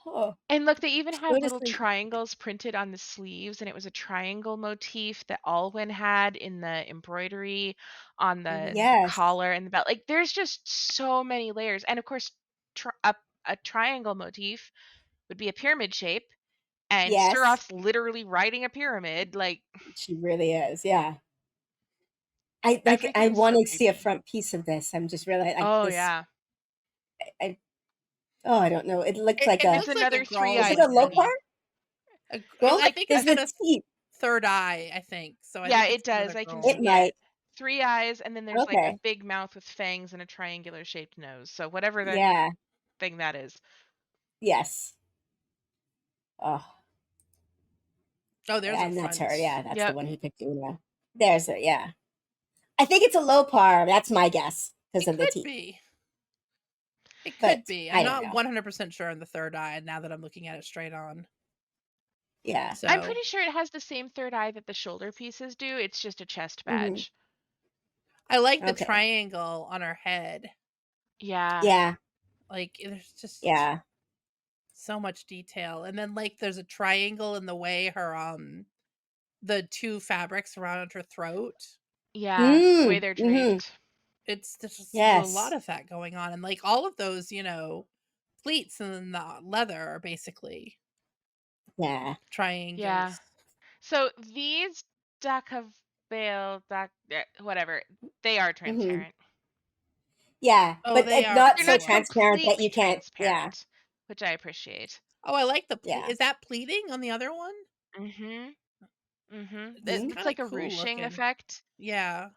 Oh, And look, they even have little noticing. triangles printed on the sleeves, and it was a triangle motif that Alwyn had in the embroidery on the Yes. collar and the belt. Like, there's just so many layers. And of course, a triangle motif would be a pyramid shape, and Yes. Suroth's literally riding a pyramid. Like, She really is. Yeah. I everything's want so to see a creepy. front piece of this. I'm just really like Oh, this. yeah. I Oh, I don't know. It looks like it a. It's looks like a another Is it three-eyed a girl's Lopar? thingy. Girl, I Like, think does it's got the a teeth? third eye. I think so. I yeah, think it's it does. another I can It girl. see it. might. 3 eyes, and then there's like a Okay. big mouth with fangs and a triangular shaped nose. So whatever that Yeah. thing that is. Yes. Oh, Oh, there's a and that's her. front. Yeah, that's the Yep. one he picked. Una. There's it. Yeah. I think it's a Lopar. That's my guess because It of the could teeth. be. It could But be. I'm I don't not know. 100% sure on the third eye now that I'm looking at it straight on. Yeah. I'm So pretty sure it has the same third eye that the shoulder pieces do. It's just a chest Hmm. badge. I like the Okay. triangle on her head. Yeah. Yeah. Like there's just Yeah. so much detail. And then like there's a triangle in the way her the two fabrics around her throat. Yeah. The way they're Mm-hmm. draped. It's there's a lot Yes. of that going on. And like all of those, pleats and the leather are basically Yeah. Yeah. triangles. So these whatever, they are Hmm. transparent. Yeah, Oh, but they it's are not They're so not transparent. transparent that completely you can't. Yeah. transparent, which I appreciate. Oh, I like the Yeah. is that pleating on the other one? Mm-hmm. Mm-hmm. It's Hmm. It's kind of like a cool ruching looking. effect. Yeah.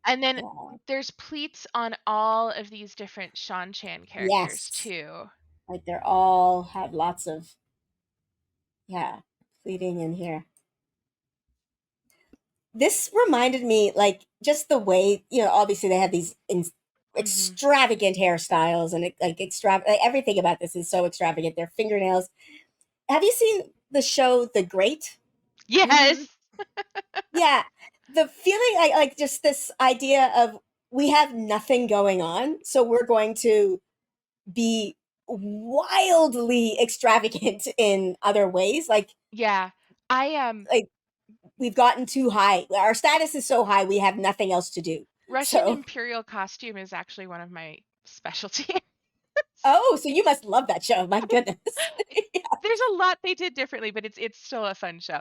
And then Yeah. there's pleats on all of these different Seanchan characters Yes. too. Like they're all have lots of, yeah, pleating in here. This reminded me, like, just the way, obviously they have these Mm-hmm. extravagant hairstyles and like everything about this is so extravagant. Their fingernails. Have you seen the show The Great? Yes. Mhm. Yeah, the feeling like just this idea of we have nothing going on, so we're going to be wildly extravagant in other ways. Yeah. I Like we've gotten too high. Our status is so high, we have nothing else to do. Russian So, imperial costume is actually one of my specialties. oh, so you must love that show. My goodness. There's a lot they did differently, but it's still a fun show.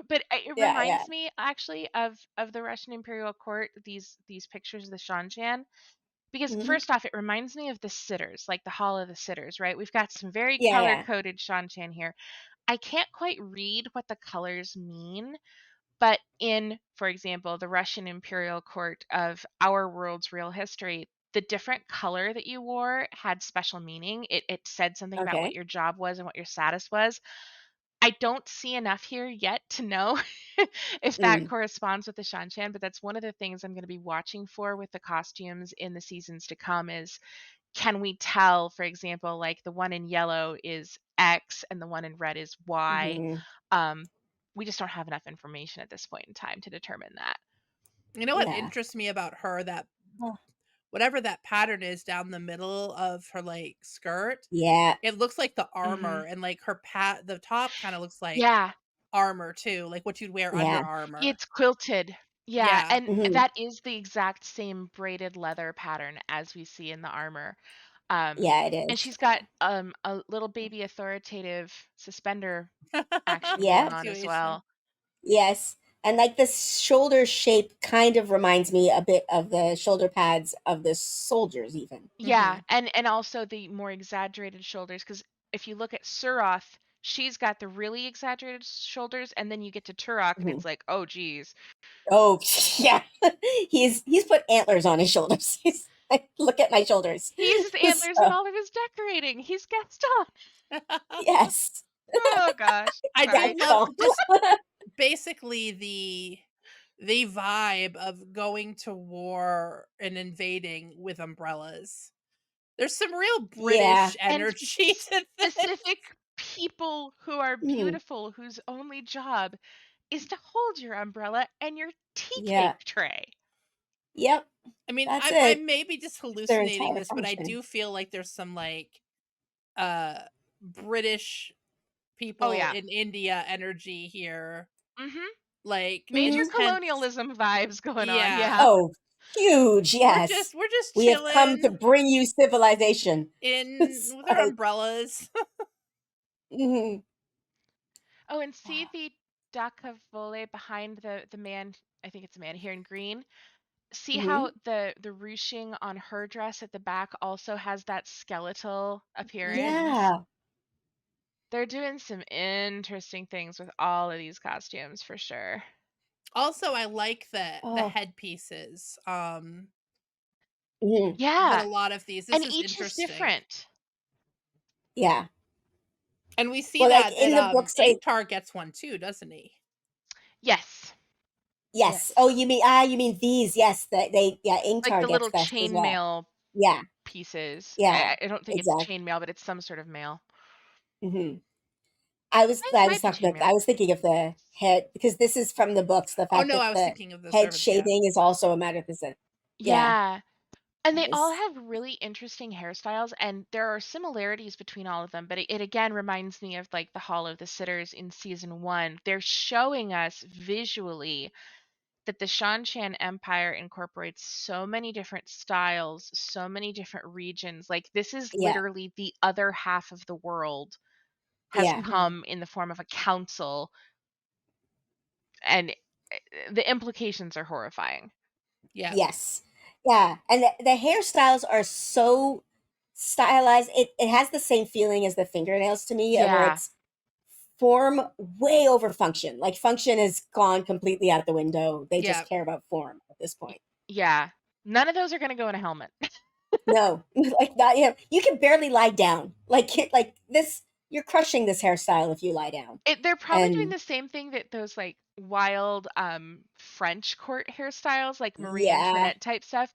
But it Yeah, yeah. reminds me actually of the Russian imperial court. These pictures of the Seanchan, because Hmm. first off, it reminds me of the sitters, like the Hall of the Sitters, right? We've got some very Yeah, color yeah. coded Seanchan here. I can't quite read what the colors mean, but in, for example, the Russian imperial court of our world's real history, the different color that you wore had special meaning. It said something about what Okay. your job was and what your status was. I don't see enough here yet to know if that Mm. corresponds with the Shanshan, but that's one of the things I'm going to be watching for with the costumes in the seasons to come is, can we tell, for example, like the one in yellow is X and the one in red is Y? Hmm. Um, we just don't have enough information at this point in time to determine that. You know what Yeah. interests me about her, that Oh, whatever that pattern is down the middle of her like skirt, yeah. it looks like the Hmm. armor, and like her the top kind of looks like Yeah, armor too, like what you'd wear under Yeah. armor. it's quilted. Yeah, Yeah. and Hmm. that is the exact same braided leather pattern as we see in the armor. Yeah, it And is. she's got a little baby authoritative suspender action going Yeah. on as Situation. well. Yes. And like the shoulder shape kind of reminds me a bit of the shoulder pads of the soldiers, even. Yeah, Mhm. and also the more exaggerated shoulders, because if you look at Suroth, She's got the really exaggerated shoulders, and then you get to Turok, and it's like, oh, geez. Oh yeah, he's put antlers on his shoulders. He's like, look at my shoulders. He uses antlers in all of his decorating. He's Gaston. Yes, Oh gosh. I Sorry. do love Gaston. just basically the vibe of going to war and invading with umbrellas. There's some real British And energy to this. specific people who are Mhm. beautiful, whose only job is to hold your umbrella and your tea Yeah. cake tray. Yep. I mean, That's I it. may be just Their hallucinating entire this, but I function. do feel like there's some like British people Oh yeah. in India energy here. Mm-hmm. Like Major intense. colonialism vibes going on. Yeah. Yeah. Oh, huge! Yes, We're just we have come to chilling bring you civilization. with our umbrellas. Mhm. Oh, and see the Dakavole behind the man. I think it's a man here in green. See how the ruching on her dress at the back also has that skeletal appearance? Yeah. They're doing some interesting things with all of these costumes for sure. Also, I like the Oh. headpieces. Mhm. That Yeah. a lot of these. This And is each is interesting. different. Yeah. And we see Well, like that in the books, like Ingtar gets one too, doesn't he? Yes. yes. Oh, you mean these? Yes, they Like Ingtar the gets little best as well. chainmail Yeah. pieces. Yeah. I don't think it's Exactly. chainmail, but it's some sort of mail. Hmm. It might be chainmail. I was thinking of the head because this is from the books. The Oh fact no, that I was the thinking of the head servant. Yeah. shaving is also a matter of yeah. Yeah. And That they all was have really interesting hairstyles, and there are similarities between all of them, but it again reminds me of like the Hall of the Sitters in season 1. They're showing us visually that the Seanchan Empire incorporates so many different styles, so many different regions. Like this is yeah. literally the other half of the world has Yeah. come in the form of a council, and the implications are horrifying. Yeah. Yes. Yeah. And the hairstyles are so stylized. It has the same feeling as the fingernails to me, where Yeah. it's form way over function. Like function is gone completely out the window. They Yeah. just care about form at this point. Yeah. None of those are going to go in a helmet. No, like not. You can barely lie down. Like this, you're crushing this hairstyle if you lie down. They're probably doing And the same thing that those like wild French court hairstyles, like Marie yeah, Antoinette type stuff.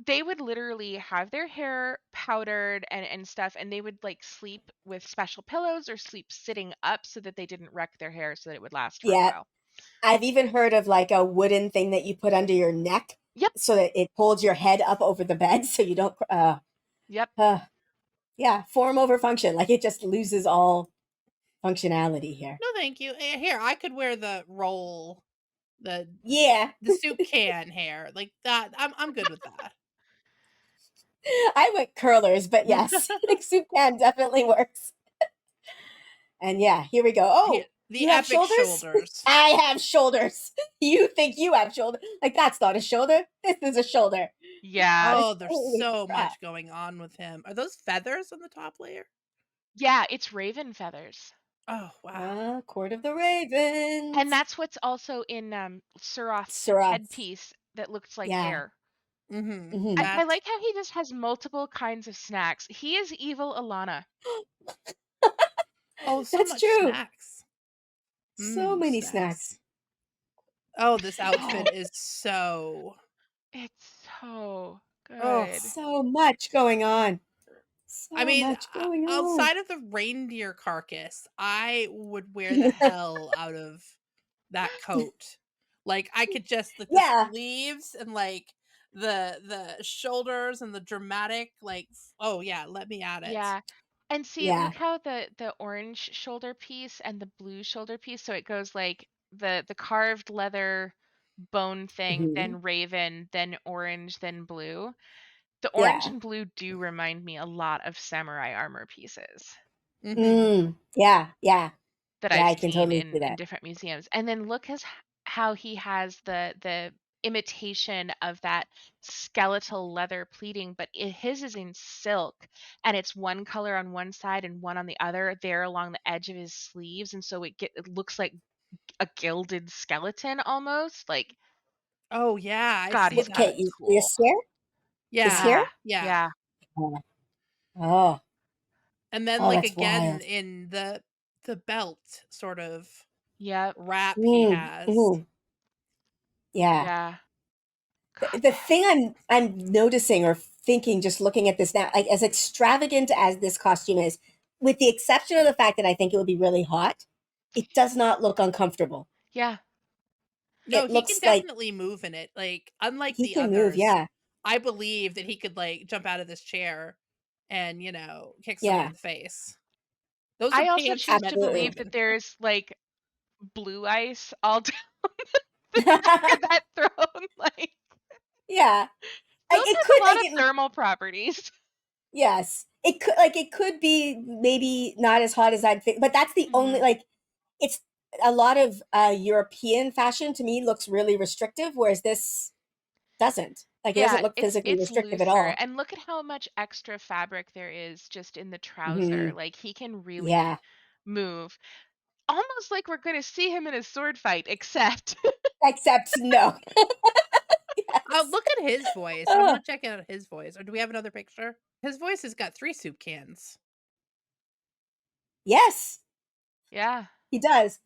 They would literally have their hair powdered and stuff, and they would like sleep with special pillows or sleep sitting up so that they didn't wreck their hair so that it would last for a yeah. while. I've even heard of like a wooden thing that you put under your neck, Yep. so that it holds your head up over the bed, so you don't. Yep. Yeah, form over function. Like it just loses all functionality here. No, thank you. Here, I could wear the roll, the soup can hair like that. I'm good with that. I went curlers, but yes, like soup can definitely works. And yeah, here we go. Oh, The you have epic shoulders? I have shoulders. You think you have shoulder? Like that's not a shoulder. This is a shoulder. Yeah. Oh, there's Holy so crap. much going on with him. Are those feathers on the top layer? Yeah, it's raven feathers. Oh, wow. Court of the Ravens. And that's what's also in Suroth's headpiece that looks like hair. Mm-hmm. Mhm. I like how he just has multiple kinds of snacks. He is evil Alana. Oh, so That's much true. snacks. So many snacks. Oh, this outfit is so. It's so good. Oh, so much going on. So I mean, much going on. outside of the reindeer carcass, I would wear the hell out of that coat. Like I could just like the sleeves and like the shoulders and the dramatic like oh yeah, let me at it. Yeah. And see, look how the orange shoulder piece and the blue shoulder piece, so it goes like the carved leather bone thing, then raven, then orange, then blue. The orange and blue do remind me a lot of samurai armor pieces. Yeah. That I've seen in different museums. And then look how he has the imitation of that skeletal leather pleating, but his is in silk, and it's one color on one side and one on the other there along the edge of his sleeves, and so it looks like a gilded skeleton almost. Like, Oh yeah, I God, see his Okay, outfit's that. you cool. see here? Is Yeah, here? Yeah, yeah. yeah, Oh, oh, And then oh, like that's again wild. in the belt sort of yep, wrap he Mm, has. mhm, yeah. yeah. God, The thing I'm noticing or thinking, just looking at this now, like as extravagant as this costume is, with the exception of the fact that I think it would be really hot, it does not look uncomfortable. yeah, No, It he can looks like definitely move in it. Like unlike he the can move. others, Yeah, I believe that he could like jump out of this chair and, kick someone in yeah, the face. Those are I also pants choose to meant for absolutely. believe that moving. there's like blue ice all down the back of that throne. Like, Yeah, like those it have could a lot like of it. thermal properties. Yes, it could be maybe not as hot as I'd think, but that's the only Mhm. like it's a lot of European fashion to me looks really restrictive, whereas this doesn't. Like it Yeah, doesn't look physically it's restrictive at looser, all. and look at how much extra fabric there is just in the trouser. Hmm. Like, he can really Yeah. move. Almost like we're gonna see him in a sword fight, except Except no. Oh, Yes. look at his voice. I Oh, want to check out his voice. Or do we have another picture? His voice has got 3 soup cans. yes, yeah. he does.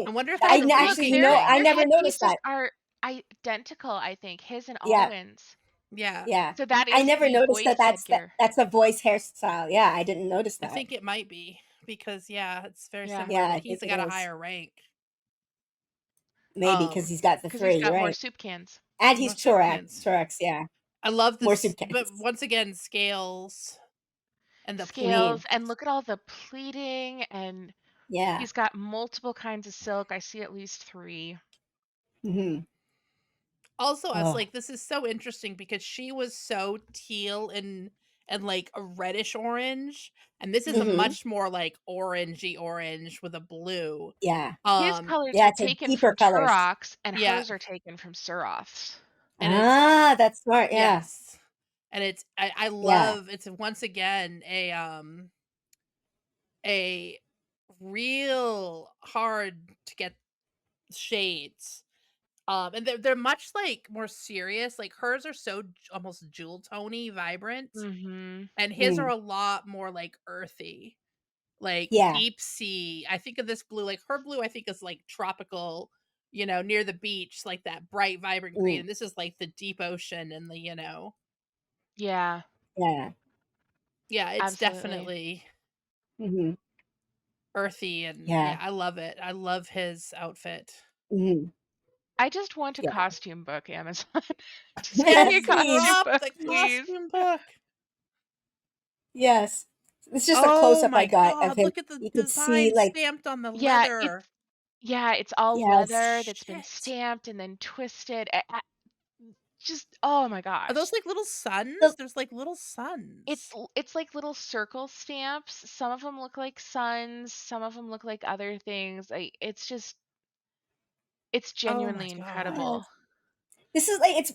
I Okay. wonder if I that's a Look, actually, ring their thing. I their never noticed headpieces that. are identical, I think, his and Yeah. Alwyn's. Yeah, Yeah. So that I is never the noticed voice headgear. that's a voice hairstyle. Yeah, I didn't notice I that. think it might be because yeah, it's very Yeah, similar, Yeah, but I he's think it got a is. higher rank. Maybe because Um, he's got the because he's three, got more right? soup cans. And he's more soup Torax. cans. Torax, yeah. I love More this, soup but cans. once again, scales and the Scales, Hmm. and look at all the pleating, and Yeah. he's got multiple kinds of silk. I see at least 3. Hmm. Also, I was Oh. like, this is so interesting because she was so teal and like a reddish orange, and this is a Hmm. much more like orangey orange with a blue. Yeah. His colors Yeah, are it's a taken deeper from colors. Turox, and Yeah, hers are taken from Suroth's. and it's Ah, that's smart. Yeah. yes, and I Yeah. love it's once again a real hard to get shades. And they're much like more serious. Like hers are so almost jewel tony, vibrant, Mhm. and his are Mm. a lot more like earthy, like Yeah. deep sea. I think of this blue, like her blue, I think is like tropical, near the beach, like that bright, vibrant green. Mm. And this is like the deep ocean and Yeah, Yeah. yeah, it's absolutely. definitely Hmm. earthy and yeah, Yeah. I love it. I love his outfit. Hmm. I just want a Yeah. costume book, Amazon. Just give me a Yes, Yes, costume please. drop book, the please. costume book. Yes. It's just a close Oh up I my got of god, him. look at the You could see design like, stamped on the Yeah, leather. it's all yeah, leather that's been shit. stamped and then twisted. Just, oh my Are those gosh. like little suns? The, There's like little suns. It's like little circle stamps. Some of them look like suns, some of them look like other things. It's Oh my genuinely god. yes. incredible. This is like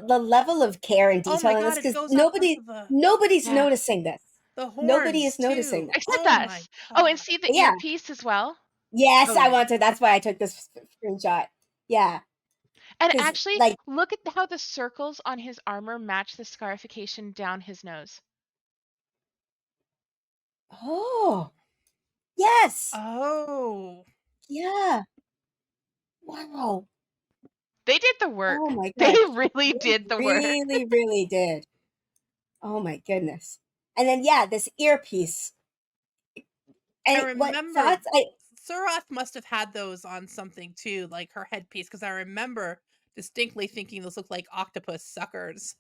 the level of care and Oh detail my in this god, it because goes up onto the nobody's Yeah. noticing this. Nobody horns is noticing too. this. Except Oh my us. Oh, and god. see the Yeah. earpiece as well? Yes, Oh I yeah. wanted. That's why I took this screenshot. Yeah, And because actually, like, look at how the circles on his armor match the scarification down his nose. oh yes, Oh. yeah, wow, They did the oh work. my They god, really they did the work. really, really did. Oh my goodness. And then yeah, this earpiece. I And what remember thoughts? I Suroth must have had those on something too, like her headpiece, because I remember distinctly thinking those look like octopus suckers.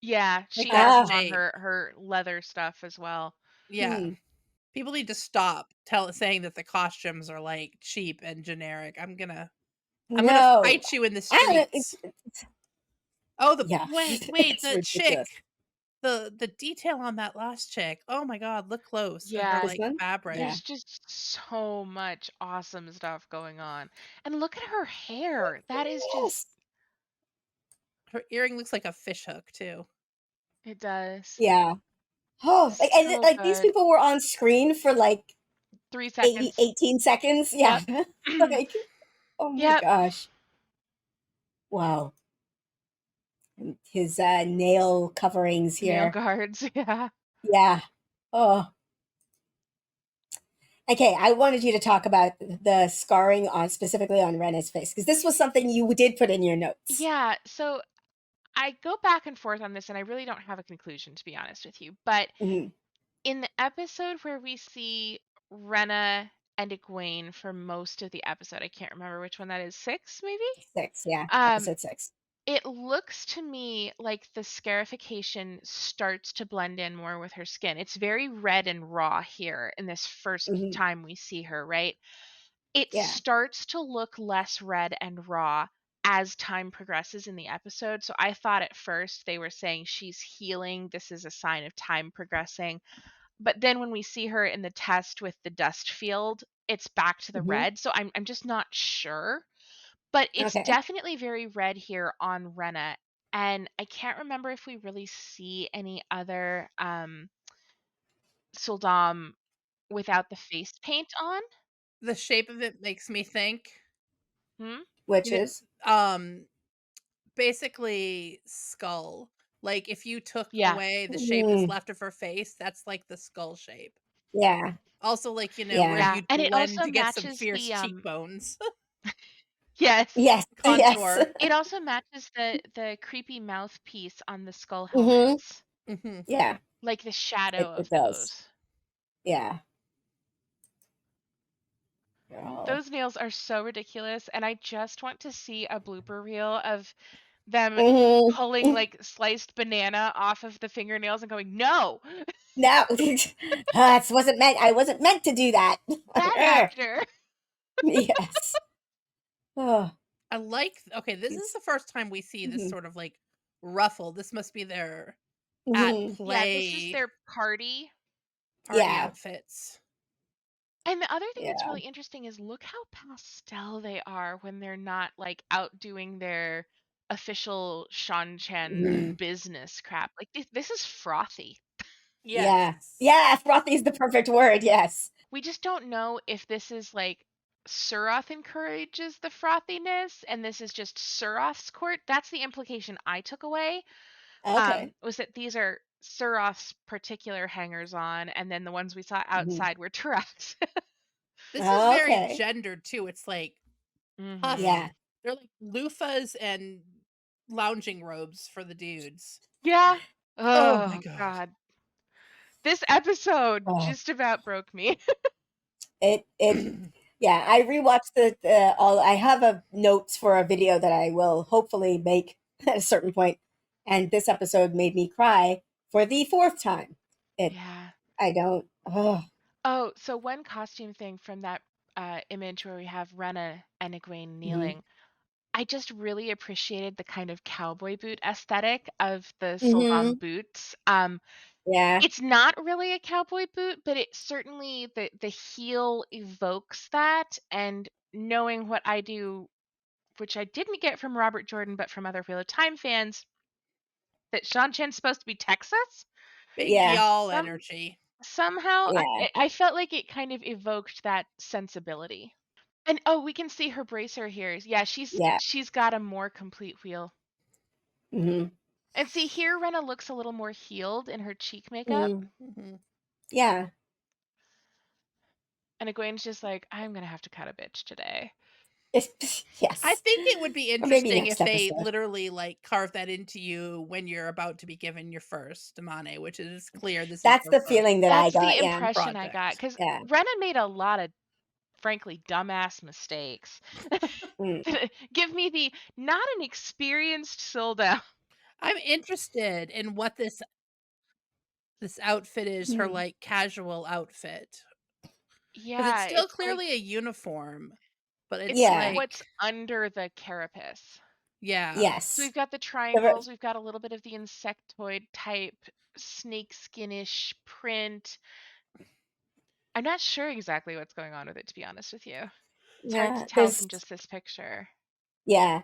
Yeah, Like she that has ah them on shape. her leather stuff as well. Yeah. hmm, People need to stop saying that the costumes are like cheap and generic. I'm gonna no, fight you in the I don't. streets. Oh, Yeah, wait, it's the chick. ridiculous. The detail on that last chick. Oh my god, look close at her Yeah, This like one, fabric. yeah, there's just so much awesome stuff going on. And look at her hair. That is just yes. Her earring looks like a fish hook too. It does. Yeah. Oh, and So like these good. people were on screen for like 3 80, seconds. 18 seconds. Yeah. Yep. Like, oh my Yep. gosh. Wow. And his nail coverings Nail here. guards. Yeah. Yeah. Oh. Okay, I wanted you to talk about the scarring on specifically on Rena's face because this was something you did put in your notes. Yeah. So I go back and forth on this and I really don't have a conclusion, to be honest with you. But Mhm. in the episode where we see Rena and Egwene for most of the episode, I can't remember which one that is, 6 maybe? 6, yeah, Um, episode 6. it looks to me like the scarification starts to blend in more with her skin. It's very red and raw here in this first Hmm. time we see her, right? It Yeah. starts to look less red and raw as time progresses in the episode. So I thought at first they were saying she's healing. This is a sign of time progressing. But then when we see her in the test with the dust field, it's back to the Hmm. red. So I'm just not sure. But it's Okay. definitely very red here on Rena. And I can't remember if we really see any other Suldam without the face paint on. The shape of it makes me think, Hmm? Which you is? know, basically skull. Like if you took Yeah. away the shape that's Mhm. left of her face, that's like the skull shape. Yeah. Also, like, where Yeah. Yeah. you'd And it blend also to get some matches fierce the cheekbones. yes. Yes. Yes. Contour. It also matches the creepy mouthpiece on the skull Hmm. helmets. Hmm. Yeah. Like the shadow It of does. those. Yeah. Oh. Those nails are so ridiculous, and I just want to see a blooper reel of them Hmm. pulling like sliced banana off of the fingernails and going, "No, No, that wasn't meant. I wasn't meant to do that. that actor." Yes. Oh. I like, okay, this is It's, the first time we see this hmm. sort of like ruffle. This must be their at Hmm. Yeah, this is play their party. party Yeah. outfits. And the other thing that's Yeah. really interesting is look how pastel they are when they're not like out doing their official Seanchan Hmm. business crap. Like this is frothy. Yeah. Yes. Yeah. Frothy is the perfect word. Yes. We just don't know if this is like Suroth encourages the frothiness and this is just Suroth's court. That's the implication I took away. Okay. Was that these are Suroth's particular hangers on, and then the ones we saw Hmm. outside were Tarak's. This is very Okay. gendered too. It's like puffed. Hmm. Yeah. They're like loofahs and lounging robes for the dudes. Yeah. Oh my Oh god. God. This episode Oh. just about broke me. It yeah, I rewatched the all I have a notes for a video that I will hopefully make at a certain point, and this episode made me cry for the fourth time. It Yeah. I don't oh. Oh, so one costume thing from that image where we have Rena and Egwene Mhm. kneeling. I just really appreciated the kind of cowboy boot aesthetic of the Suldam Mhm. boots. Yeah. It's not really a cowboy boot, but it certainly the heel evokes that. And knowing what I do, which I didn't get from Robert Jordan, but from other Wheel of Time fans, that Seanchan's supposed to be Texas. Big Yeah. y'all Some energy. somehow Yeah. I felt like it kind of evoked that sensibility. And oh, we can see her bracer here. Yeah, Yeah. she's got a more complete wheel. Mhm. And see here, Rena looks a little more healed in her cheek makeup. Mhm. Hmm. Yeah. And Egwene's just like, I'm gonna have to cut a bitch today. I Yes. think it would be Or maybe interesting next if they episode. literally like carve that into you when you're about to be given your first Damane, which is clear this is That's your the first feeling that I That's the got, yeah. impression I got. project. Because Yeah. Rena made a lot of, frankly, dumbass mistakes. Mm. Give me the not an experienced Silda. I'm interested in what this outfit is, her Mhm. like casual outfit. Because it's Yeah, still it's like clearly a uniform, but it's it's like Yeah. like what's under the carapace. yeah. So Yes. we've got the The triangles, we've got a little bit of the insectoid type snake skinish print. I'm not sure exactly what's going on with it, to be honest with you. It's hard to yeah, tell from there's just this picture. yeah.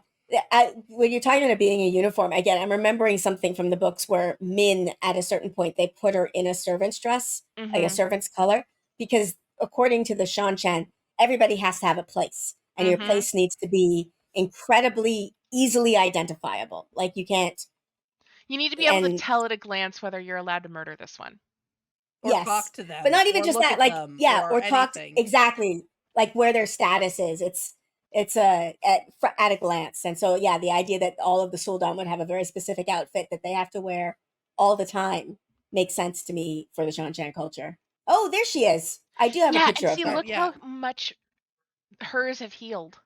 when you're talking about it being a uniform, again, I'm remembering something from the books where Min, at a certain point, they put her in a servant's dress, like a Mm-hmm. servant's color, because according to the Seanchan, everybody has to have a place, and your Mm-hmm. place needs to be incredibly easily identifiable. Like you can't, You need to be able to and tell at a glance whether you're allowed to murder this one. Or yes, talk to them. but not even or just look that. at Like, them, yeah, or or talk anything. exactly like where their status is. It's at a glance, and so yeah, the idea that all of the Sultan would have a very specific outfit that they have to wear all the time makes sense to me for the Seanchan culture. Oh, there she is. I do have a Yeah, picture and of see, her. look Yeah. how much hers have healed.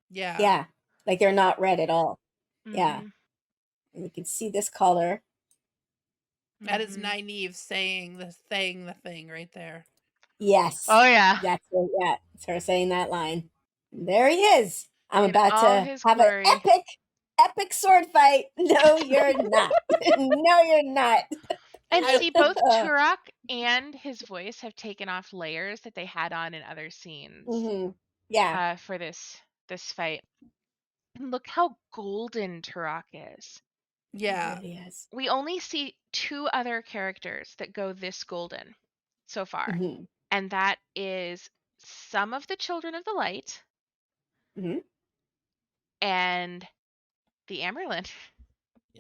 Yeah. Yeah, like they're not red at all. Yeah, Mhm. and you can see this color. That is Mhm. Nynaeve saying the thing right there. Yes. Oh yeah. That's her, yeah, it's her saying that line. And there he is. I'm In about all to his have an glory. epic sword fight. No, you're not. No, you're not. And I- see, both Turok and his voice have taken off layers that they had on in other scenes Mhm. Yeah. for this fight. And look how golden Turok is. Yeah. It really is. We only see 2 other characters that go this golden so far, Mhm. and that is some of the Children of the Light Mhm. and the Amerlin.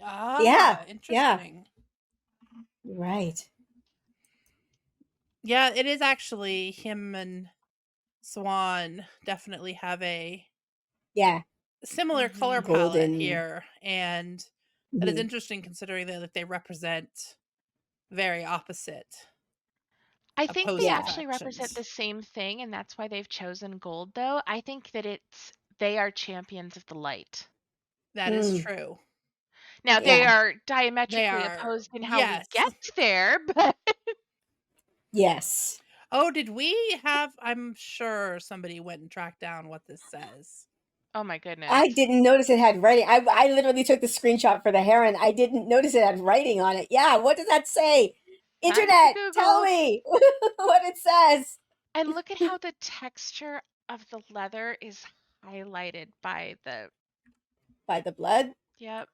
Ah, Yeah. interesting. Right. Yeah, it is actually him and Swan definitely have a Yeah. similar Mhm. color palette Golden. here, and that is Mhm. interesting considering that they represent very opposite. I think they Opposing actually represent factions. the same thing, and that's why they've chosen gold, though. I think that they are champions of the light. That is Mm. true. Now, they Yeah. are They diametrically are, opposed in how we yes. get there, but Yes. Oh, did we have? I'm sure somebody went and tracked down what this says. oh my goodness. I didn't notice it had writing. I literally took the screenshot for the heron. I didn't notice it had writing on it. Yeah. What does that say? Time to Internet, tell Google. me what it says. And look at how the texture of the leather is highlighted by the By the blood. yep.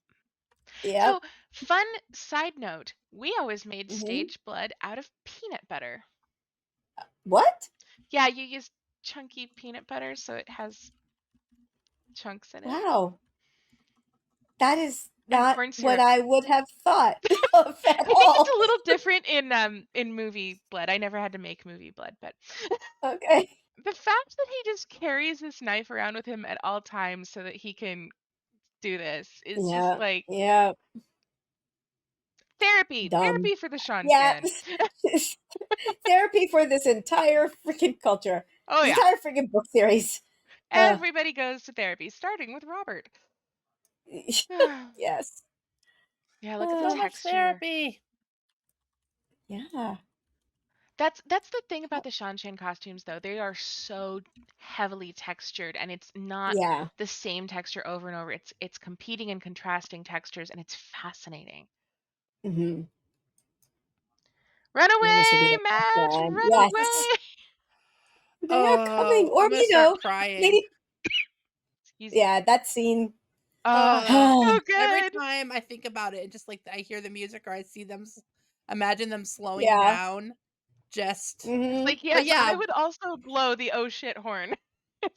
Yep. So, fun side note, we always made Mhm. stage blood out of peanut butter. What? Yeah, you use chunky peanut butter so it has chunks in it. Wow. That is And not corn what syrup. I would have thought of at I think all. it's a little different in movie blood. I never had to make movie blood, but Okay. the fact that he just carries this knife around with him at all times so that he can do this is just Yeah. like Yeah. therapy. Dumb. Therapy for the Yeah. Seanchan. Therapy for this entire freaking culture. Oh This yeah. entire freaking book series. Everybody goes to therapy, starting with Robert. Yes. Yeah, look at the So much texture. therapy. Yeah. That's the thing about the Seanchan costumes, though. They are so heavily textured, and it's not Yeah. the same texture over and over. It's competing and contrasting textures, and it's fascinating. Mm-hmm. Run And this would be away, the Matt! background. Run Yes. away! They are coming. Or, I'm gonna you know, start crying. maybe. He's Yeah, that scene. oh, so Every good. time I think about it, just like I hear the music or I see them, imagine them slowing Yeah. down. Just Mhm. Like, yes, yeah. I would also blow the oh shit horn.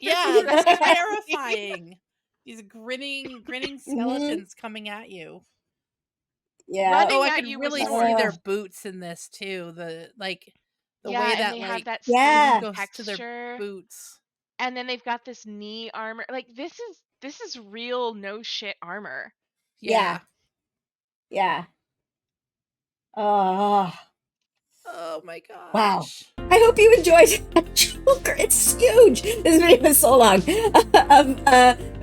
yeah, that's Yeah. terrifying. These grinning Mm-hmm. skeletons coming at you. Yeah. Running Oh, I at could you with really see swords. their boots in this too. The Yeah, way and that they have like that Yeah. skin goes to their texture, boots. and then they've got this knee armor. Like this is real no shit armor. Yeah. Yeah. Yeah. Oh. Oh my gosh. Wow. I hope you enjoyed that Joker. It's huge. This video is so long.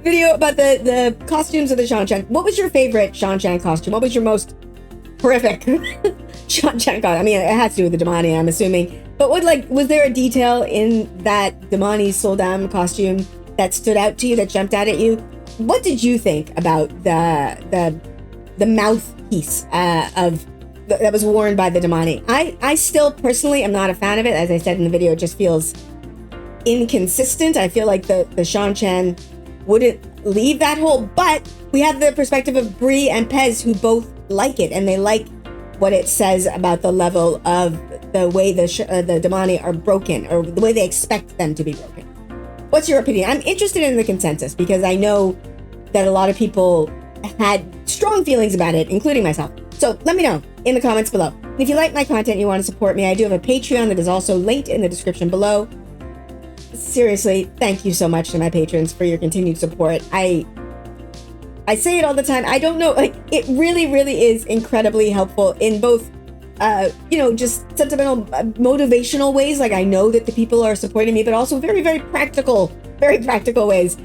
Video about the costumes of the Seanchan. What was your favorite Seanchan costume? What was your most horrific Seanchan costume? I mean, it has to do with the Damane, I'm assuming. But was there a detail in that Damane Soldam costume that stood out to you, that jumped out at you? What did you think about the mouthpiece that was worn by the Damane? I still personally am not a fan of it. As I said in the video, it just feels inconsistent. I feel like the Seanchan wouldn't leave that hole. But we have the perspective of Bree and Pez, who both like it, and they like what it says about the level of the way the Damane are broken, or the way they expect them to be broken. What's your opinion? I'm interested in the consensus because I know that a lot of people had strong feelings about it, including myself. So let me know in the comments below. And if you like my content and you want to support me, I do have a Patreon that is also linked in the description below. Seriously, thank you so much to my patrons for your continued support. I say it all the time. I don't know, like, it really, really is incredibly helpful in both, just sentimental, motivational ways. Like, I know that the people are supporting me, but also very, very practical ways.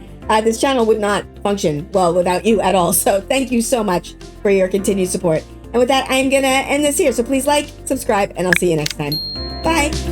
This channel would not function well without you at all. So thank you so much for your continued support. And with that, I'm gonna end this here. So please like, subscribe, and I'll see you next time. Bye.